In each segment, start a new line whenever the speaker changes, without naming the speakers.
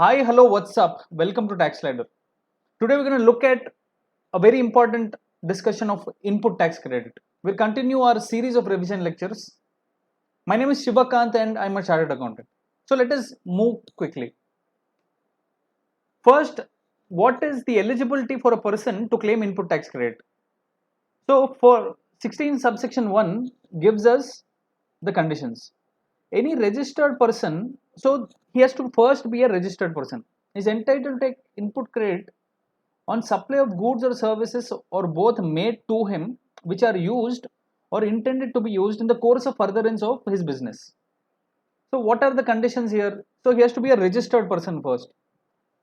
Hi, hello, what's up? Welcome to Tax Slider. Today we're going to look at a very important discussion of input tax credit. We'll continue our series of revision lectures. My name is Shivakant and I'm a chartered accountant. So let us move quickly. First, what is the eligibility for a person to claim input tax credit? So for 16 subsection 1 gives us the conditions. Any registered person, so he has to first be a registered person, is entitled to take input credit on supply of goods or services or both made to him which are used or intended to be used in the course of furtherance of his business. So what are the conditions here? So he has to be a registered person first.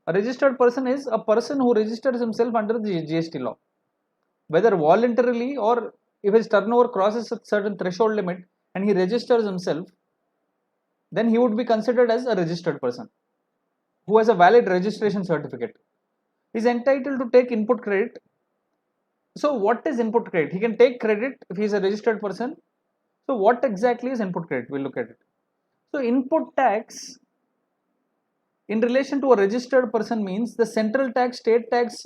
A registered person is a person who registers himself under the GST law, whether voluntarily or if his turnover crosses a certain threshold limit and he registers himself, then he would be considered as a registered person who has a valid registration certificate. He is entitled to take input credit. So what is input credit? He can take credit if he is a registered person. So what exactly is input credit? We'll look at it. So input tax in relation to a registered person means the central tax, state tax,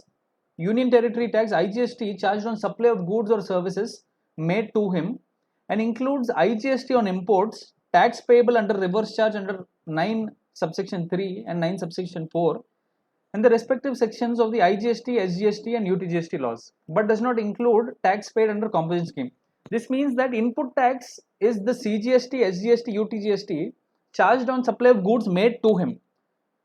union territory tax, IGST charged on supply of goods or services made to him and includes IGST on imports, tax payable under reverse charge under 9 subsection 3 and 9 subsection 4 and the respective sections of the IGST, SGST and UTGST laws, but does not include tax paid under composition scheme. This means that input tax is the CGST, SGST, UTGST charged on supply of goods made to him.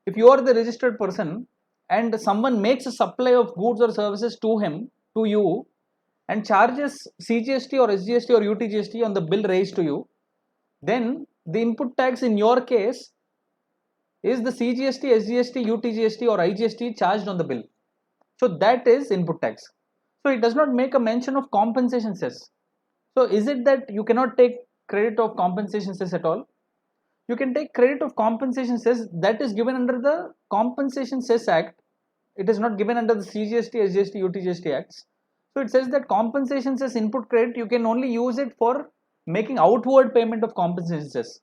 If you are the registered person and someone makes a supply of goods or services to him, to you, and charges CGST or SGST or UTGST on the bill raised to you, then the input tax in your case is the CGST, SGST, UTGST or IGST charged on the bill. So that is input tax. So it does not make a mention of compensation cess. So is it that you cannot take credit of compensation cess at all? You can take credit of compensation cess that is given under the Compensation Cess Act. It is not given under the CGST, SGST, UTGST Acts. So it says that compensation cess input credit, you can only use it for making outward payment of compensation cess.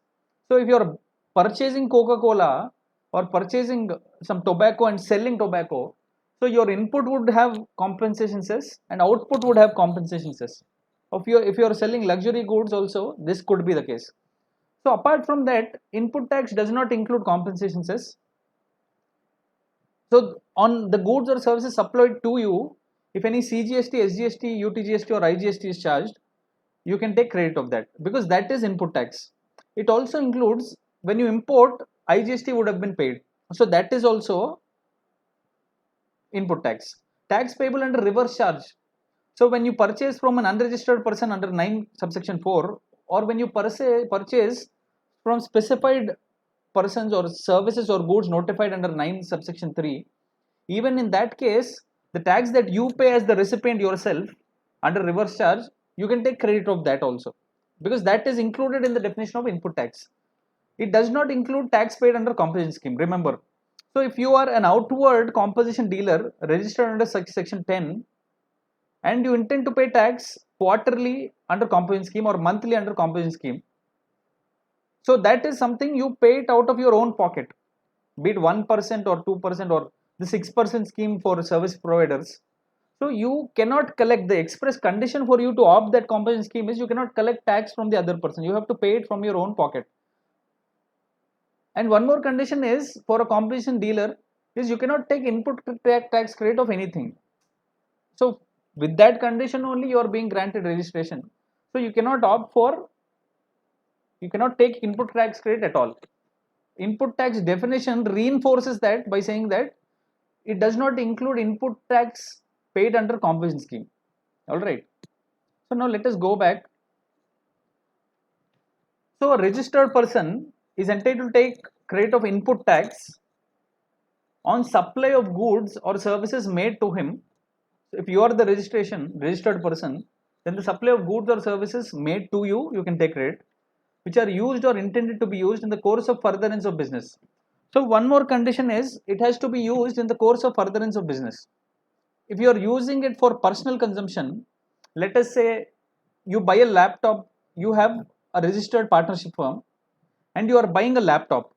So if you are purchasing Coca-Cola or purchasing some tobacco and selling tobacco, so your input would have compensation cess and output would have compensation cess. If you are selling luxury goods also, this could be the case. So apart from that, input tax does not include compensation cess. So on the goods or services supplied to you, if any CGST, SGST, UTGST or IGST is charged, you can take credit of that because that is input tax. It also includes when you import, IGST would have been paid. So that is also input tax. Tax payable under reverse charge. So when you purchase from an unregistered person under 9 subsection 4 or when you purchase from specified persons or services or goods notified under 9 subsection 3, even in that case, the tax that you pay as the recipient yourself under reverse charge, you can take credit of that also because that is included in the definition of input tax. It does not include tax paid under composition scheme, remember. So if you are an outward composition dealer registered under section 10 and you intend to pay tax quarterly under composition scheme or monthly under composition scheme, so that is something you pay it out of your own pocket, be it 1% or 2% or the 6% scheme for service providers. So you cannot collect, the express condition for you to opt that composition scheme is you cannot collect tax from the other person, you have to pay it from your own pocket. And one more condition is for a composition dealer is you cannot take input tax credit of anything. So with that condition only you are being granted registration. So you cannot opt for, you cannot take input tax credit at all. Input tax definition reinforces that by saying that it does not include input tax paid under composition scheme. All right. So now let us go back. So a registered person is entitled to take credit of input tax on supply of goods or services made to him. So if you are the registered person, then the supply of goods or services made to you, you can take credit, which are used or intended to be used in the course of furtherance of business. So one more condition is it has to be used in the course of furtherance of business. If you are using it for personal consumption, let us say you buy a laptop, you have a registered partnership firm and you are buying a laptop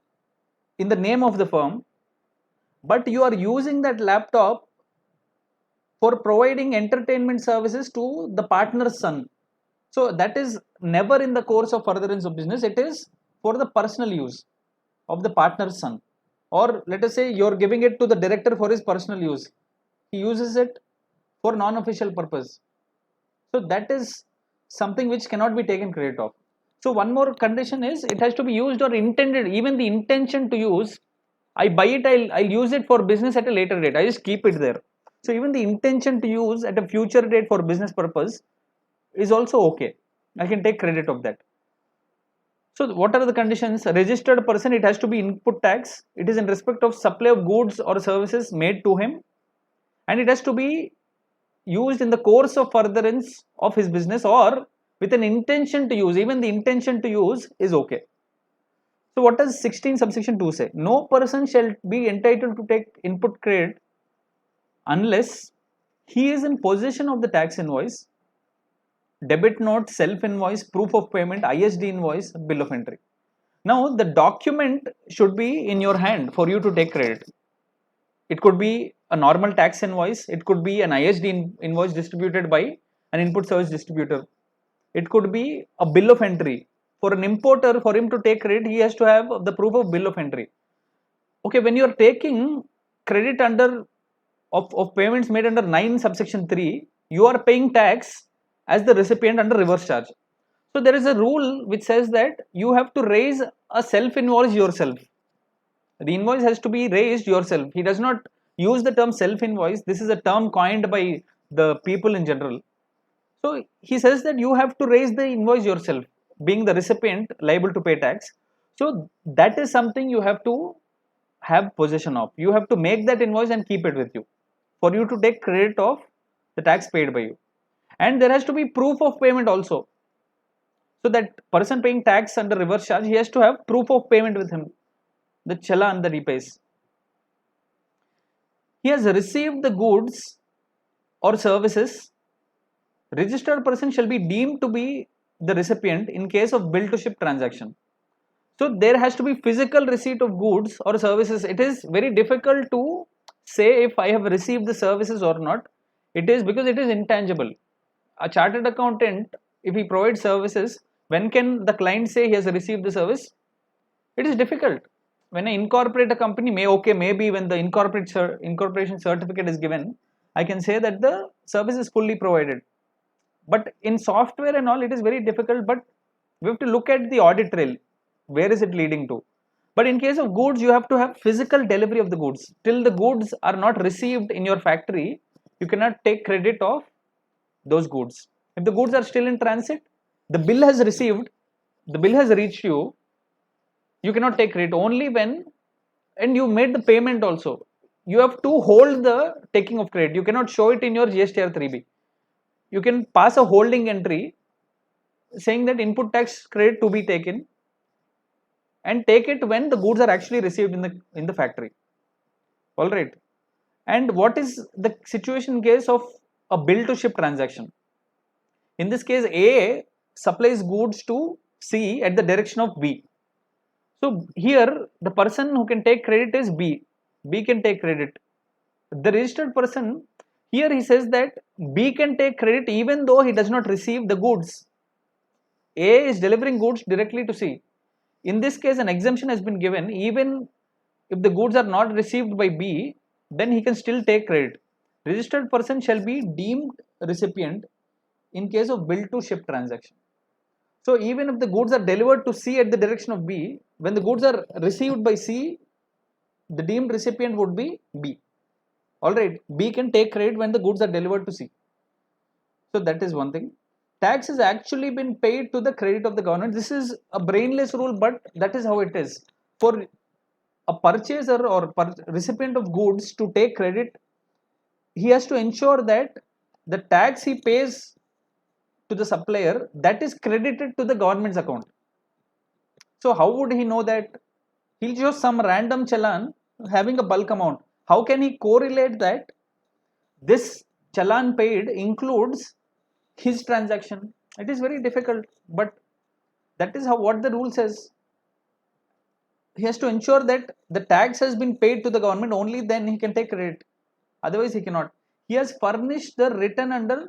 in the name of the firm but you are using that laptop for providing entertainment services to the partner's son. So that is never in the course of furtherance of business. It is for the personal use of the partner's son. Or let us say you're giving it to the director for his personal use. He uses it for non-official purpose. So that is something which cannot be taken credit of. So one more condition is it has to be used or intended. Even the intention to use, I buy it, I'll use it for business at a later date. I just keep it there. So even the intention to use at a future date for business purpose is also okay. I can take credit of that. So what are the conditions? A registered person, it has to be input tax. It is in respect of supply of goods or services made to him, and it has to be used in the course of furtherance of his business or with an intention to use. Even the intention to use is okay. So what does 16 subsection 2 say? No person shall be entitled to take input credit unless he is in possession of the tax invoice, debit note, self invoice, proof of payment, ISD invoice, bill of entry. Now the document should be in your hand for you to take credit. It could be a normal tax invoice, it could be an ISD invoice distributed by an input service distributor, it could be a bill of entry. For an importer, for him to take credit, he has to have the proof of bill of entry. Okay, when you are taking credit under of payments made under 9 subsection 3, you are paying tax as the recipient under reverse charge. So there is a rule which says that you have to raise a self invoice yourself. The invoice has to be raised yourself. He does not use the term self invoice. This is a term coined by the people in general. So he says that you have to raise the invoice yourself, being the recipient liable to pay tax. So that is something you have to have possession of. You have to make that invoice and keep it with you for you to take credit of the tax paid by you. And there has to be proof of payment also. So that person paying tax under reverse charge, he has to have proof of payment with him, the challan that he pays. He has received the goods or services. Registered person shall be deemed to be the recipient in case of bill to ship transaction. So there has to be physical receipt of goods or services. It is very difficult to say if I have received the services or not. It is because it is intangible. A chartered accountant, if he provides services, when can the client say he has received the service? It is difficult. When I incorporate a company, maybe when the incorporation certificate is given, I can say that the service is fully provided. But in software and all, it is very difficult, but we have to look at the audit trail. Where is it leading to? But in case of goods, you have to have physical delivery of the goods. Till the goods are not received in your factory, you cannot take credit of those goods. If the goods are still in transit, the bill has received, the bill has reached you, you cannot take credit only when, and you made the payment also. You have to hold the taking of credit. You cannot show it in your GSTR 3B. You can pass a holding entry saying that input tax credit to be taken and take it when the goods are actually received in the factory. All right. And what is the situation in case of a bill to ship transaction? In this case, A supplies goods to C at the direction of B. So here the person who can take credit is B. B can take credit. The registered person, here he says that B can take credit even though he does not receive the goods. A is delivering goods directly to C. In this case, an exemption has been given. Even if the goods are not received by B, then he can still take credit. Registered person shall be deemed recipient in case of bill to ship transaction. So even if the goods are delivered to C at the direction of B, when the goods are received by C, the deemed recipient would be B. Alright, B can take credit when the goods are delivered to C. So that is one thing. Tax has actually been paid to the credit of the government. This is a brainless rule, but that is how it is. For a purchaser or recipient of goods to take credit, he has to ensure that the tax he pays to the supplier, that is credited to the government's account. So how would he know that? He'll show some random challan having a bulk amount. How can he correlate that this challan paid includes his transaction? It is very difficult, but that is how what the rule says. he has to ensure that the tax has been paid to the government, only then he can take credit. Otherwise, he cannot. He has furnished the return under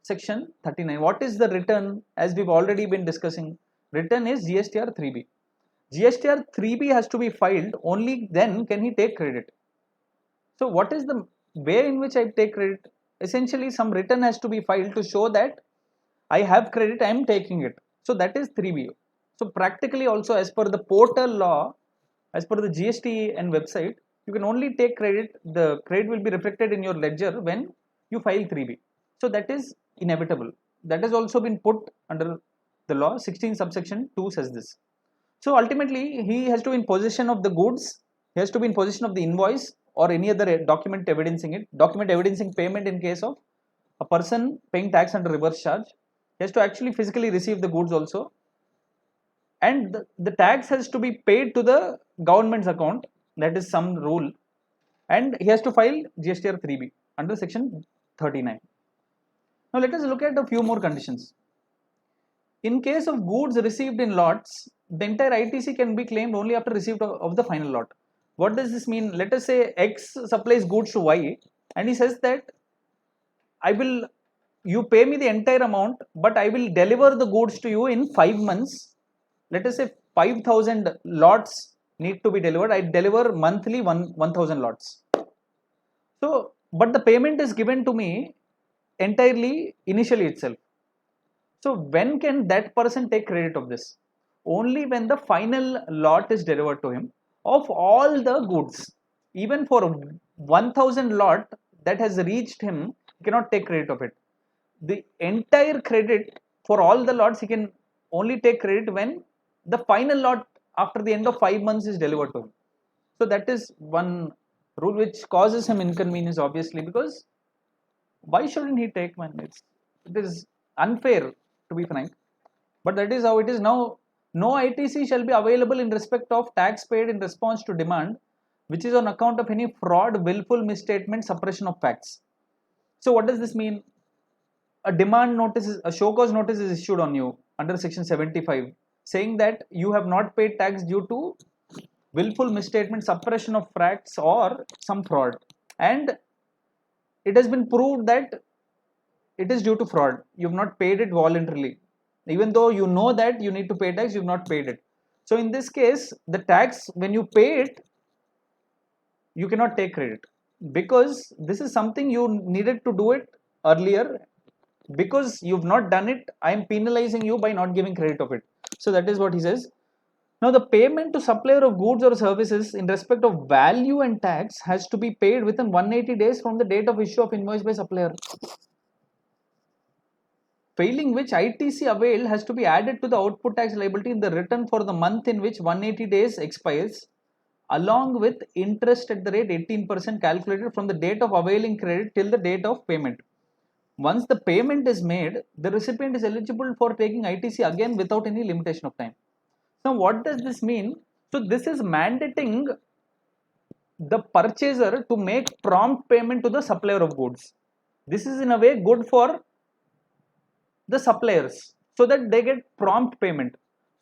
section 39. What is the return? As we've already been discussing, return is GSTR 3B. GSTR 3B has to be filed, only then can he take credit. So what is the way in which I take credit? Essentially, some return has to be filed to show that I have credit, I am taking it. So that is 3B. So practically also, as per the portal law, as per the GST and website, you can only take credit, the credit will be reflected in your ledger when you file 3B. So that is inevitable. That has also been put under the law. 16 subsection 2 says this. So ultimately, he has to be in possession of the goods, he has to be in possession of the invoice or any other document evidencing it, document evidencing payment in case of a person paying tax under reverse charge. He has to actually physically receive the goods also, and the tax has to be paid to the government's account, that is some rule, and he has to file GSTR 3B under section 39. Now let us look at a few more conditions. In case of goods received in lots, the entire ITC can be claimed only after receipt of the final lot. What does this mean? Let us say X supplies goods to Y, and he says that you pay me the entire amount, but I will deliver the goods to you in 5 months. Let us say 5,000 lots need to be delivered. I deliver monthly 1,000 lots. So, but the payment is given to me entirely initially itself. So when can that person take credit of this? Only when the final lot is delivered to him of all the goods. Even for 1,000 lot that has reached him, he cannot take credit of it. The entire credit for all the lots, he can only take credit when the final lot after the end of 5 months is delivered to him. So that is one rule which causes him inconvenience, obviously, because why shouldn't he take one? It is unfair, to be frank, but that is how it is now. No ITC shall be available in respect of tax paid in response to demand which is on account of any fraud, willful misstatement, suppression of facts. So what does this mean? A demand notice, a show cause notice is issued on you under section 75 saying that you have not paid tax due to willful misstatement, suppression of facts, or some fraud, and it has been proved that it is due to fraud. You have not paid it voluntarily, even though you know that you need to pay tax, you have not paid it. So in this case, the tax, when you pay it, you cannot take credit, because this is something you needed to do it earlier. Because you've not done it, I am penalizing you by not giving credit of it. So that is what he says. Now the payment to supplier of goods or services in respect of value and tax has to be paid within 180 days from the date of issue of invoice by supplier. Failing which, ITC availed has to be added to the output tax liability in the return for the month in which 180 days expires, along with interest at the rate 18% calculated from the date of availing credit till the date of payment. Once the payment is made, the recipient is eligible for taking ITC again without any limitation of time. Now what does this mean? So this is mandating the purchaser to make prompt payment to the supplier of goods. This is in a way good for the suppliers so that they get prompt payment.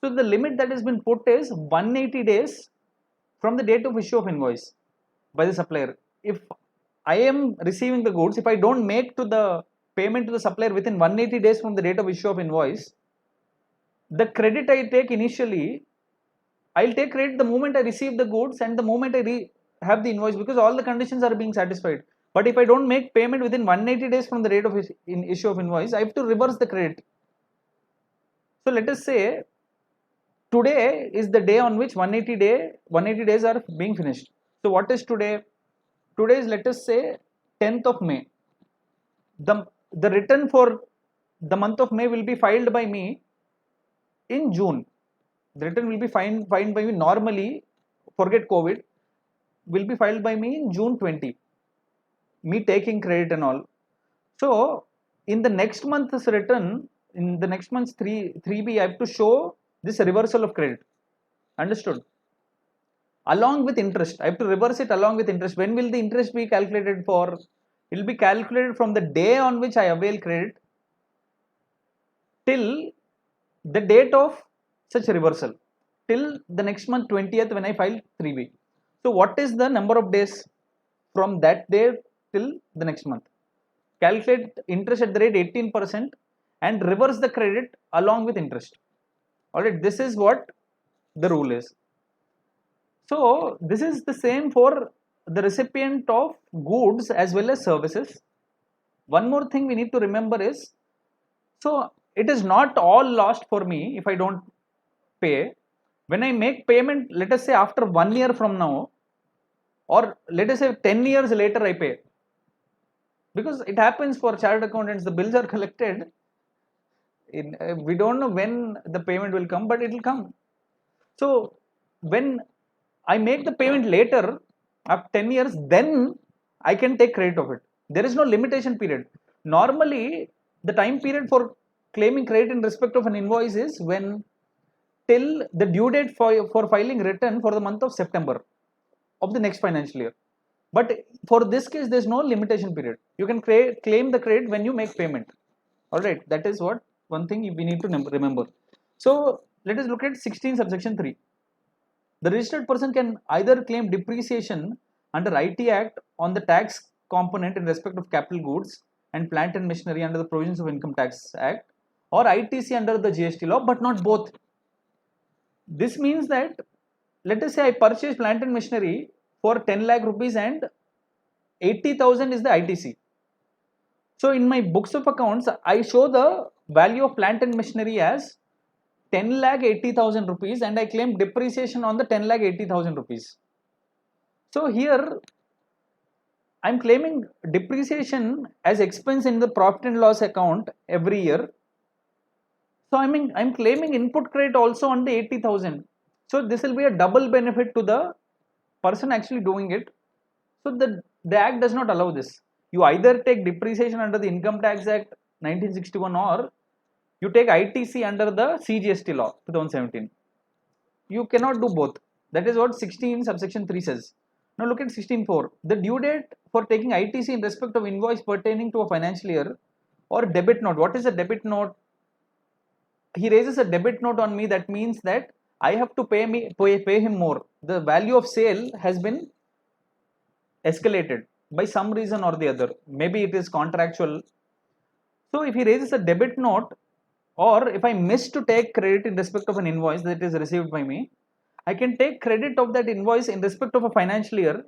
So the limit that has been put is 180 days from the date of issue of invoice by the supplier. If I am receiving the goods, if I don't make to the payment to the supplier within 180 days from the date of issue of invoice, the credit I take initially, I'll take credit the moment I receive the goods and the moment I have the invoice, because all the conditions are being satisfied. But if I don't make payment within 180 days from the date of issue of invoice, I have to reverse the credit. So let us say today is the day on which 180 days are being finished. So what is today? Today is, let us say, 10th of May. The return for the month of May will be filed by me in June. The return will be filed by me normally, forget COVID, will be filed by me in June 20. Me taking credit and all. So in the next month's return, in the next month's 3B, I have to show this reversal of credit. Understood? Along with interest, I have to reverse it along with interest. When will the interest be calculated for? It will be calculated from the day on which I avail credit till the date of such reversal, till the next month 20th when I file 3B. So what is the number of days from that day till the next month? Calculate interest at the rate 18% and reverse the credit along with interest. Alright, this is what the rule is. So this is the same for the recipient of goods as well as services. One more thing we need to remember is, so it is not all lost for me if I don't pay. When I make payment, let us say after 1 year from now, or let us say 10 years later I pay. Because it happens for chartered accountants, the bills are collected. We don't know when the payment will come, but it will come. So when I make the payment later, after 10 years, then I can take credit of it. There is no limitation period. Normally, the time period for claiming credit in respect of an invoice is when till the due date for filing return for the month of September of the next financial year. But for this case, there is no limitation period. You can claim the credit when you make payment. Alright, that is what one thing we need to remember. So let us look at 16 subsection 3. The registered person can either claim depreciation under IT Act on the tax component in respect of capital goods and plant and machinery under the provisions of Income Tax Act, or ITC under the GST law, but not both. This means that, let us say I purchase plant and machinery for 10 lakh rupees and 80,000 is the ITC. So in my books of accounts, I show the value of plant and machinery as 10 lakh 80,000 rupees and I claim depreciation on the 10 lakh 80,000 rupees. So here I am claiming depreciation as expense in the profit and loss account every year. So I am claiming input credit also on the 80,000. So this will be a double benefit to the person actually doing it. So the act does not allow this. You either take depreciation under the Income Tax Act 1961 or you take ITC under the CGST law 2017. You cannot do both. That is what 16 subsection 3 says. Now look at 16.4. The due date for taking ITC in respect of invoice pertaining to a financial year or debit note. What is a debit note? He raises a debit note on me. That means that I have to pay him more. The value of sale has been escalated by some reason or the other. Maybe it is contractual. So if he raises a debit note, or if I miss to take credit in respect of an invoice that is received by me, I can take credit of that invoice in respect of a financial year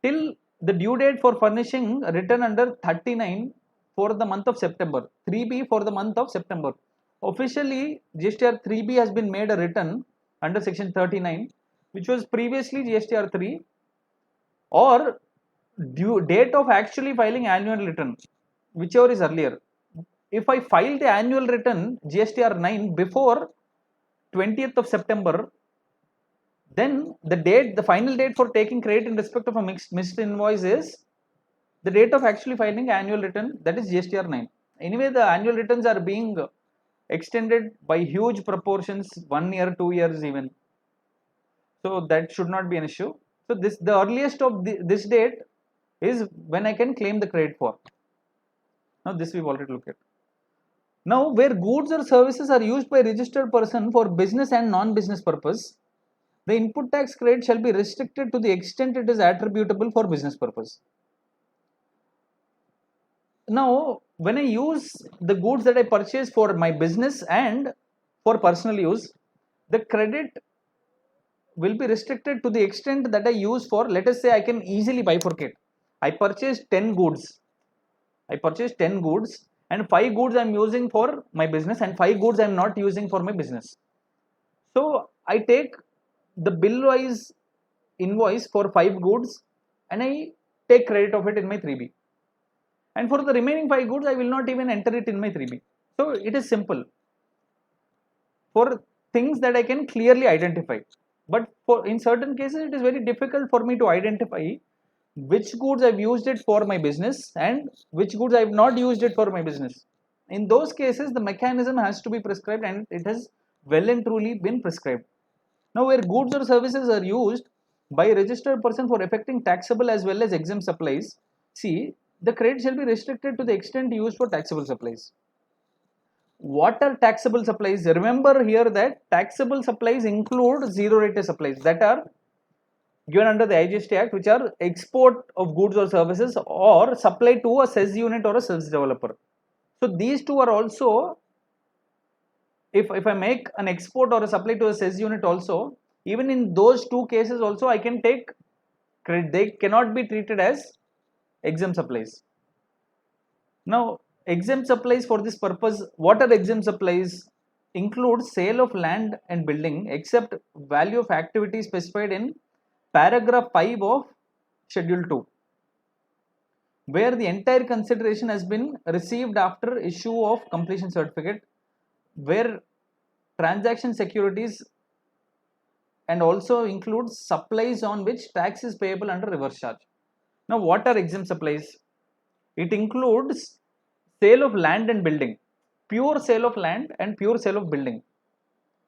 till the due date for furnishing a return under 39 for the month of September, 3B for the month of September. Officially, GSTR 3B has been made a return under section 39, which was previously GSTR 3, or due date of actually filing annual return, whichever is earlier. If I file the annual return GSTR 9 before 20th of September, then the final date for taking credit in respect of a missed invoice is the date of actually filing annual return, that is GSTR 9. Anyway, the annual returns are being extended by huge proportions, 1 year, 2 years even. So that should not be an issue. So the earliest of this date is when I can claim the credit for. Now this we've already looked at. Now where goods or services are used by a registered person for business and non-business purpose, the input tax credit shall be restricted to the extent it is attributable for business purpose. Now when I use the goods that I purchase for my business and for personal use, the credit will be restricted to the extent that I use for, let us say I can easily bifurcate. I purchased 10 goods. And 5 goods I am using for my business and 5 goods I am not using for my business. So I take the bill wise invoice for 5 goods and I take credit of it in my 3B. And for the remaining 5 goods I will not even enter it in my 3B. So it is simple for things that I can clearly identify. But in certain cases it is very difficult for me to identify which goods I've used it for my business and which goods I've not used it for my business. In those cases, the mechanism has to be prescribed and it has well and truly been prescribed. Now, where goods or services are used by a registered person for effecting taxable as well as exempt supplies, see, the credit shall be restricted to the extent used for taxable supplies. what are taxable supplies? Remember here that taxable supplies include zero rated supplies that are given under the IGST Act, which are export of goods or services or supply to a SEZ unit or a sales developer. So these two are also, if I make an export or a supply to a SEZ unit also, even in those two cases also I can take credit. They cannot be treated as exempt supplies. Now exempt supplies for this purpose, what are exempt supplies? Include sale of land and building except value of activity specified in paragraph 5 of schedule 2, where the entire consideration has been received after issue of completion certificate, where transaction securities, and also includes supplies on which tax is payable under reverse charge. Now what are exempt supplies? It includes sale of land and building, pure sale of land and pure sale of building,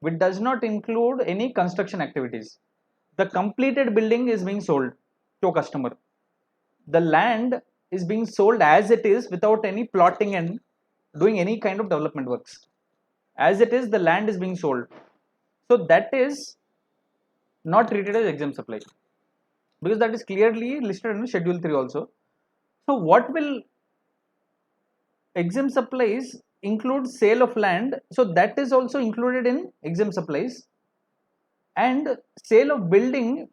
which does not include any construction activities. The completed building is being sold to a customer. The land is being sold as it is without any plotting and doing any kind of development works. As it is, the land is being sold. So that is not treated as exempt supply, because that is clearly listed in schedule 3 also. So what will exempt supplies include? Sale of land, so that is also included in exempt supplies, and sale of building.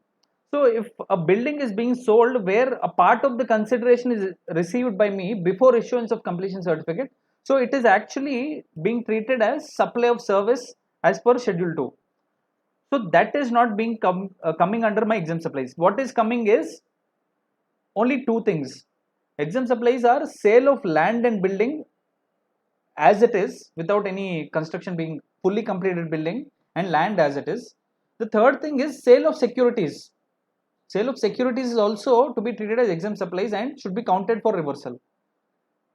So if a building is being sold where a part of the consideration is received by me before issuance of completion certificate, so it is actually being treated as supply of service as per schedule 2. So that is not being coming under my exempt supplies. What is coming is only two things. Exempt supplies are sale of land and building as it is without any construction, being fully completed building and land as it is. The third thing is sale of securities. Sale of securities is also to be treated as exempt supplies and should be counted for reversal.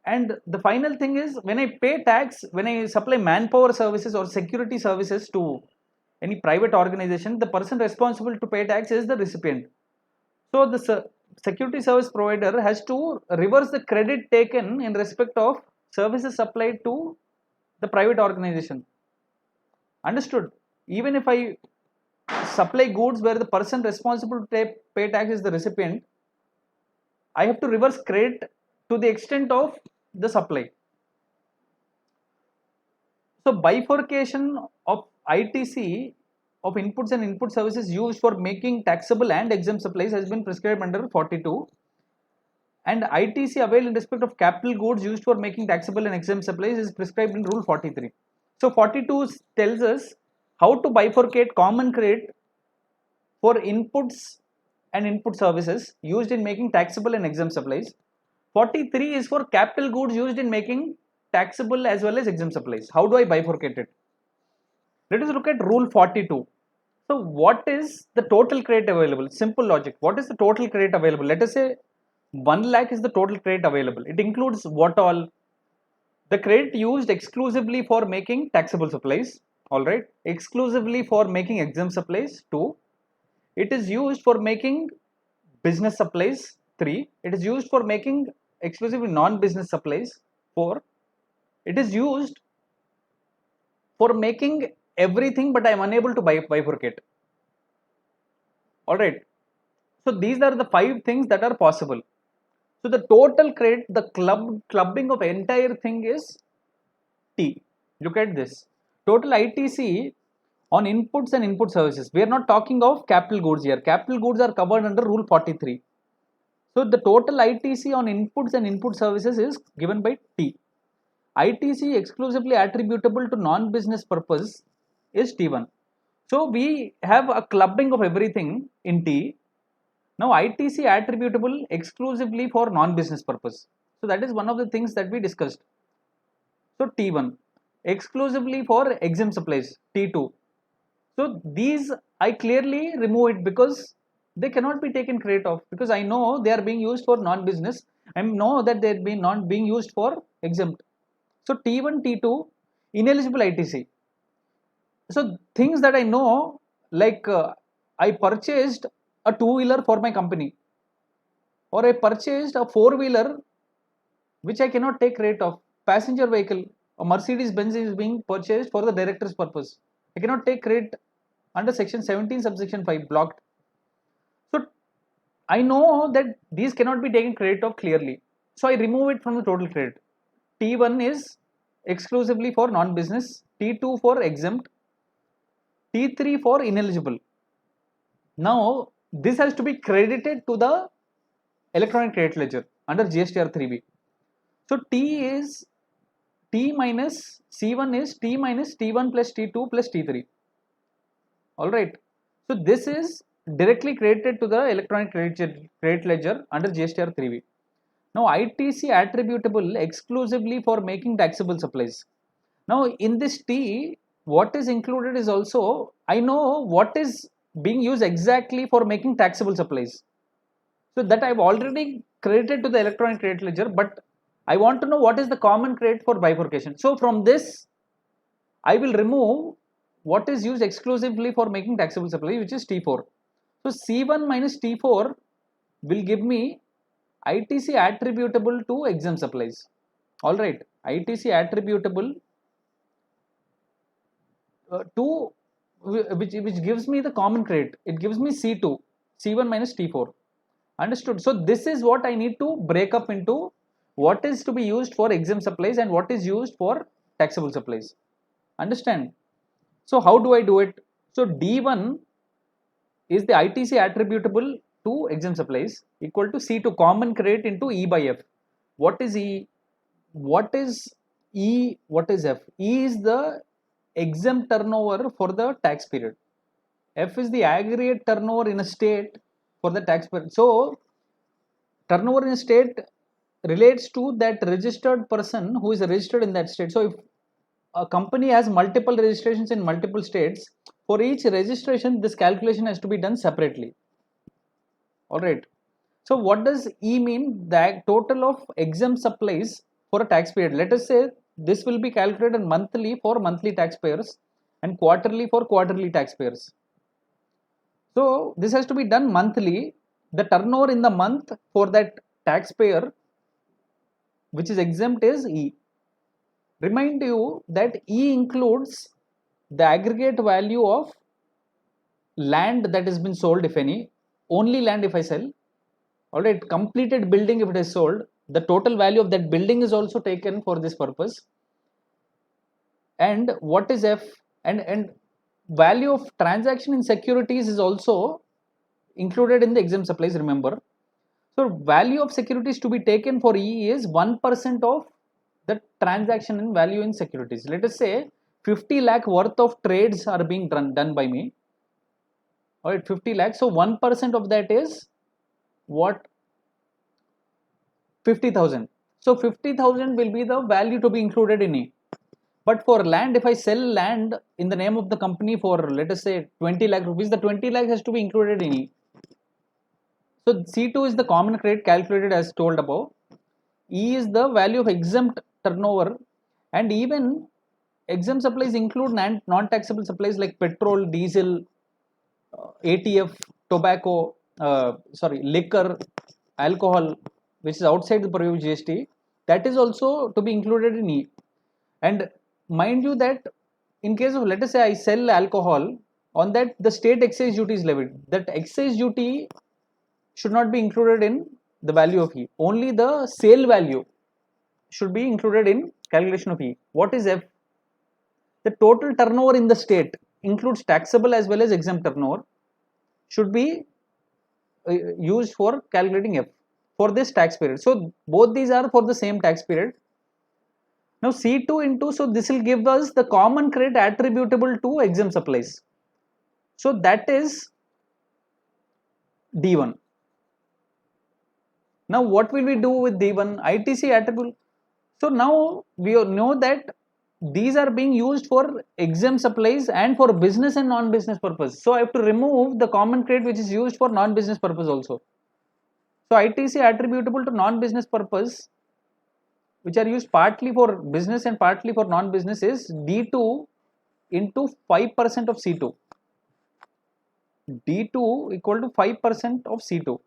And the final thing is, when I pay tax, when I supply manpower services or security services to any private organization, the person responsible to pay tax is the recipient. So the security service provider has to reverse the credit taken in respect of services supplied to the private organization. Understood? Even if I supply goods where the person responsible to pay tax is the recipient, I have to reverse credit to the extent of the supply. So bifurcation of ITC of inputs and input services used for making taxable and exempt supplies has been prescribed under 42, and ITC availed in respect of capital goods used for making taxable and exempt supplies is prescribed in rule 43. So 42 tells us how to bifurcate common credit for inputs and input services used in making taxable and exempt supplies. 43 is for capital goods used in making taxable as well as exempt supplies. How do I bifurcate it? Let us look at rule 42. So what is the total credit available? Simple logic. What is the total credit available? Let us say 1 lakh is the total credit available. It includes what all? The credit used exclusively for making taxable supplies, alright, exclusively for making exempt supplies, 2. It is used for making business supplies, 3. It is used for making exclusively non-business supplies, 4. It is used for making everything, but I am unable to bifurcate. Alright, so these are the 5 things that are possible. So the total credit, the clubbing of entire thing is T. Look at this. Total ITC on inputs and input services. We are not talking of capital goods here. Capital goods are covered under rule 43. So the total ITC on inputs and input services is given by T. ITC exclusively attributable to non-business purpose is T1. So we have a clubbing of everything in T. Now ITC attributable exclusively for non-business purpose. So that is one of the things that we discussed. So T1 exclusively for exempt supplies, T2. So these I clearly remove it because they cannot be taken credit of, because I know they are being used for non-business. I know that they are not being used for exempt. So T1, T2 ineligible ITC. So things that I know, like I purchased a two-wheeler for my company, or I purchased a four-wheeler which I cannot take credit of, passenger vehicle, a Mercedes Benz is being purchased for the director's purpose. I cannot take credit under section 17 subsection 5, blocked. So I know that these cannot be taken credit of clearly, so I remove it from the total credit. T1 is exclusively for non-business, T2 for exempt, T3 for ineligible. Now this has to be credited to the electronic credit ledger under GSTR 3B. So T minus C1 is T minus T1 plus T2 plus T3. Alright. So this is directly credited to the electronic credit ledger under GSTR 3B. Now ITC attributable exclusively for making taxable supplies. Now in this T, what is included is also, I know what is being used exactly for making taxable supplies. So that I've already credited to the electronic credit ledger, but I want to know what is the common credit for bifurcation. So from this, I will remove what is used exclusively for making taxable supply, which is T4. So C1 minus T4 will give me ITC attributable to exempt supplies. All right, ITC attributable to which gives me the common credit. It gives me C2, C1 minus T4. Understood? So this is what I need to break up into what is to be used for exempt supplies and what is used for taxable supplies. Understand? So how do I do it? So D1 is the ITC attributable to exempt supplies equal to C2 common credit into E by F. What is E? What is E? What is F? E is the exempt turnover for the tax period. F is the aggregate turnover in a state for the tax period. So turnover in a state relates to that registered person who is registered in that state. So if a company has multiple registrations in multiple states, for each registration this calculation has to be done separately. All right. So what does E mean? The total of exempt supplies for a tax period. Let us say this will be calculated monthly for monthly taxpayers and quarterly for quarterly taxpayers. So this has to be done monthly. The turnover in the month for that taxpayer which is exempt is E. Remind you that E includes the aggregate value of land that has been sold, if any, only land if I sell. Alright, completed building if it is sold, the total value of that building is also taken for this purpose. And what is F? And value of transaction in securities is also included in the exempt supplies, remember. So value of securities to be taken for E is 1% of the transaction in value in securities. Let us say 50 lakh worth of trades are being done by me. Alright, 50 lakhs. So 1% of that is what? 50,000. So 50,000 will be the value to be included in E. But for land, if I sell land in the name of the company for, let us say, 20 lakh rupees, the 20 lakh has to be included in E. So C2 is the common credit calculated as told above. E is the value of exempt turnover, and even exempt supplies include non-taxable supplies like petrol, diesel, ATF, tobacco, liquor, alcohol, which is outside the purview of GST. That is also to be included in E. And mind you that in case of, let us say I sell alcohol, on that the state excise duty is levied. That excise duty should not be included in the value of E. Only the sale value should be included in calculation of E. What is F? The total turnover in the state includes taxable as well as exempt turnover should be used for calculating F for this tax period. So both these are for the same tax period. Now C2 into, so this will give us the common credit attributable to exempt supplies. So that is D1. Now what will we do with D1? ITC attributable. So now we know that these are being used for exempt supplies and for business and non-business purpose. So I have to remove the common credit which is used for non-business purpose also. So ITC attributable to non-business purpose, which are used partly for business and partly for non-business, is D2 into 5% of C2. D2 equal to 5% of C2.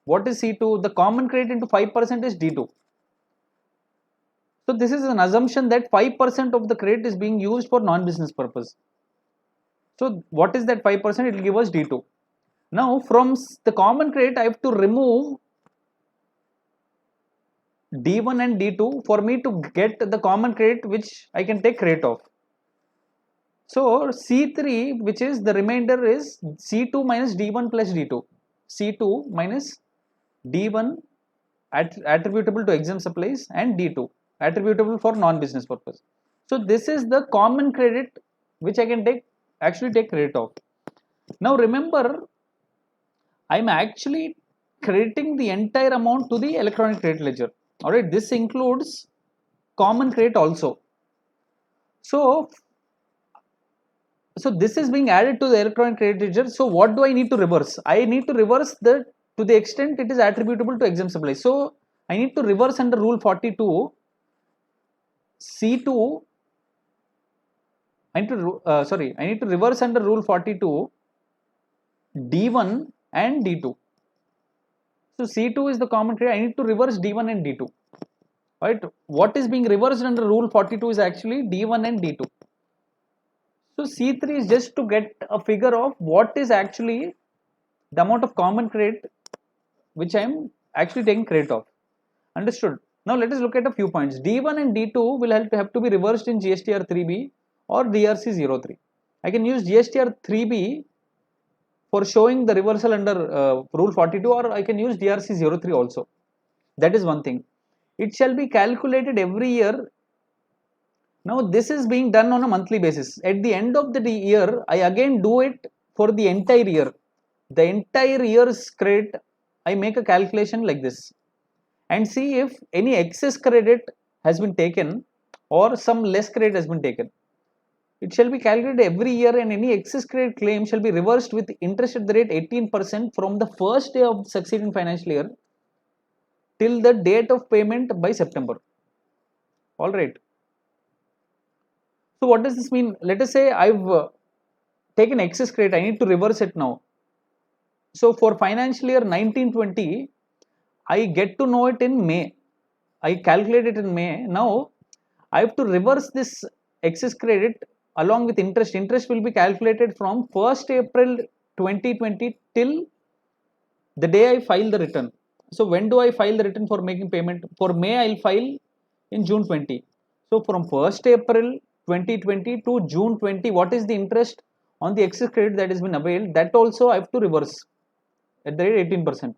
What is C2? The common credit into 5% is D2. So this is an assumption that 5% of the credit is being used for non-business purpose. So what is that 5%? It will give us D2. Now from the common credit, I have to remove D1 and D2 for me to get the common credit which I can take credit of. So C3, which is the remainder, is C2 minus D1 plus D2. C2 minus D1 attributable to exempt supplies and D2 attributable for non-business purpose. So this is the common credit which I can actually take credit of. Now remember, I'm actually crediting the entire amount to the electronic credit ledger. Alright, this includes common credit also. So this is being added to the electronic credit ledger. So what do I need to reverse? I need to reverse to the extent it is attributable to exempt supply. So I need to reverse under rule 42 C2. I need to reverse under rule 42 D1 and D2. So C2 is the common credit. I need to reverse D1 and D2. Right? What is being reversed under rule 42 is actually D1 and D2. So C3 is just to get a figure of what is actually the amount of common credit which I am actually taking credit of. Understood? Now let us look at a few points. D1 and D2 will have to be reversed in GSTR 3B or DRC 03. I can use GSTR 3B for showing the reversal under rule 42, or I can use DRC 03 also. That is one thing. It shall be calculated every year. Now this is being done on a monthly basis. At the end of the year, I again do it for the entire year. The entire year's credit, I make a calculation like this and see if any excess credit has been taken or some less credit has been taken. It shall be calculated every year, and any excess credit claim shall be reversed with interest at the rate 18% from the first day of the succeeding financial year till the date of payment by September. All right. So what does this mean? Let us say I've taken excess credit. I need to reverse it now. So for financial year 1920, I get to know it in May. I calculate it in May. Now I have to reverse this excess credit along with interest. Interest will be calculated from 1st April 2020 till the day I file the return. So when do I file the return for making payment? For May, I'll file in June 20. So from 1st April 2020 to June 20, what is the interest on the excess credit that has been availed? That also I have to reverse at the rate 18%.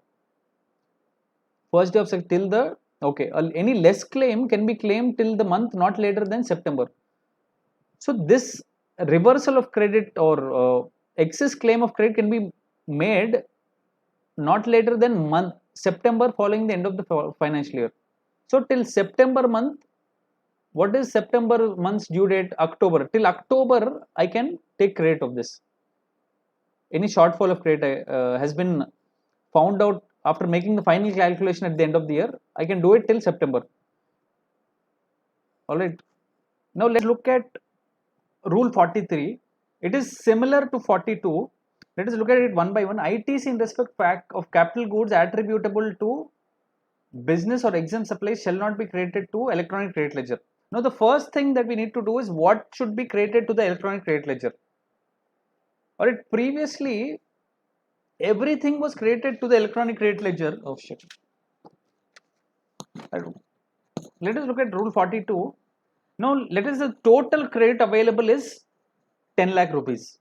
First day of till the, okay, any less claim can be claimed till the month not later than September. So this reversal of credit or excess claim of credit can be made not later than September following the end of the financial year. So till September month, what is September month's due date? October. Till October, I can take credit of this. Any shortfall of credit has been found out after making the final calculation at the end of the year. I can do it till September. All right. Now let's look at rule 43. It is similar to 42. Let us look at it one by one. ITC in respect of capital goods attributable to business or exempt supplies shall not be credited to electronic credit ledger. Now the first thing that we need to do is what should be credited to the electronic credit ledger. Alright, previously everything was credited to the electronic credit ledger. Oh shit. Let us look at rule 42. Now let us the total credit available is 10 lakh rupees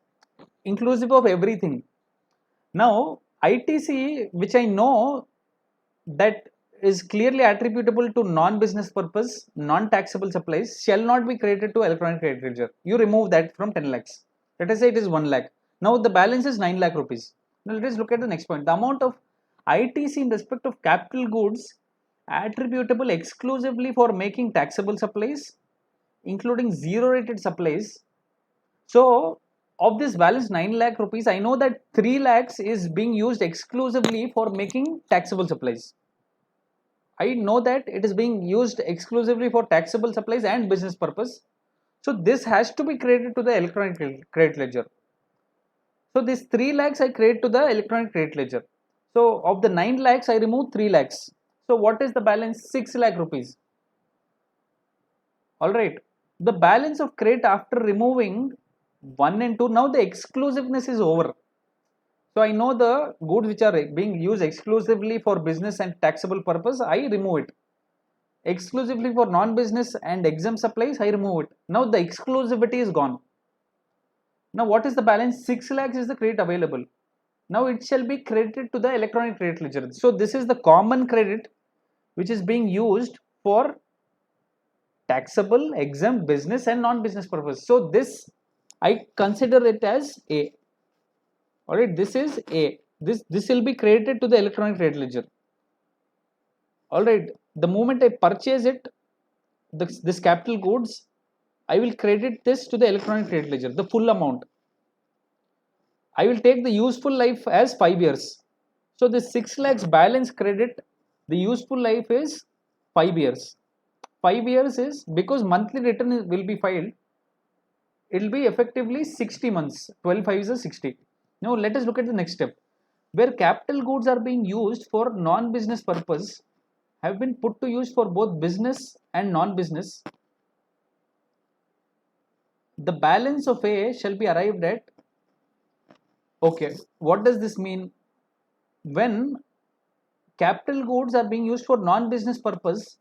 inclusive of everything. Now ITC, which I know that is clearly attributable to non-business purpose, non-taxable supplies, shall not be credited to electronic credit ledger. You remove that from 10 lakhs. Let us say it is 1 lakh. Now the balance is 9 lakh rupees. Now let us look at the next point. The amount of ITC in respect of capital goods attributable exclusively for making taxable supplies, including zero rated supplies. So of this balance 9 lakh rupees, I know that 3 lakhs is being used exclusively for making taxable supplies. I know that it is being used exclusively for taxable supplies and business purpose. So this has to be credited to the electronic credit ledger. So this 3 lakhs I credit to the electronic credit ledger. So of the 9 lakhs I remove 3 lakhs. So what is the balance? 6 lakh rupees. All right. The balance of credit after removing 1 and 2, now the exclusiveness is over. So I know the goods which are being used exclusively for business and taxable purpose, I remove it. Exclusively for non-business and exempt supplies, I remove it. Now the exclusivity is gone. Now what is the balance? 6 lakhs is the credit available. Now it shall be credited to the electronic credit ledger. So this is the common credit which is being used for taxable, exempt, business and non-business purpose. So this I consider it as A. Alright, this is A. This will be credited to the electronic credit ledger. Alright, the moment I purchase it, this capital goods, I will credit this to the electronic credit ledger, the full amount. I will take the useful life as 5 years. So the 6 lakhs balance credit, the useful life is 5 years. 5 years is because monthly return will be filed, it will be effectively 60 months. 12 5 is 60. Now let us look at the next step. Where capital goods are being used for non-business purpose, have been put to use for both business and non-business, the balance of A shall be arrived at. Okay, what does this mean? When capital goods are being used for non-business purpose,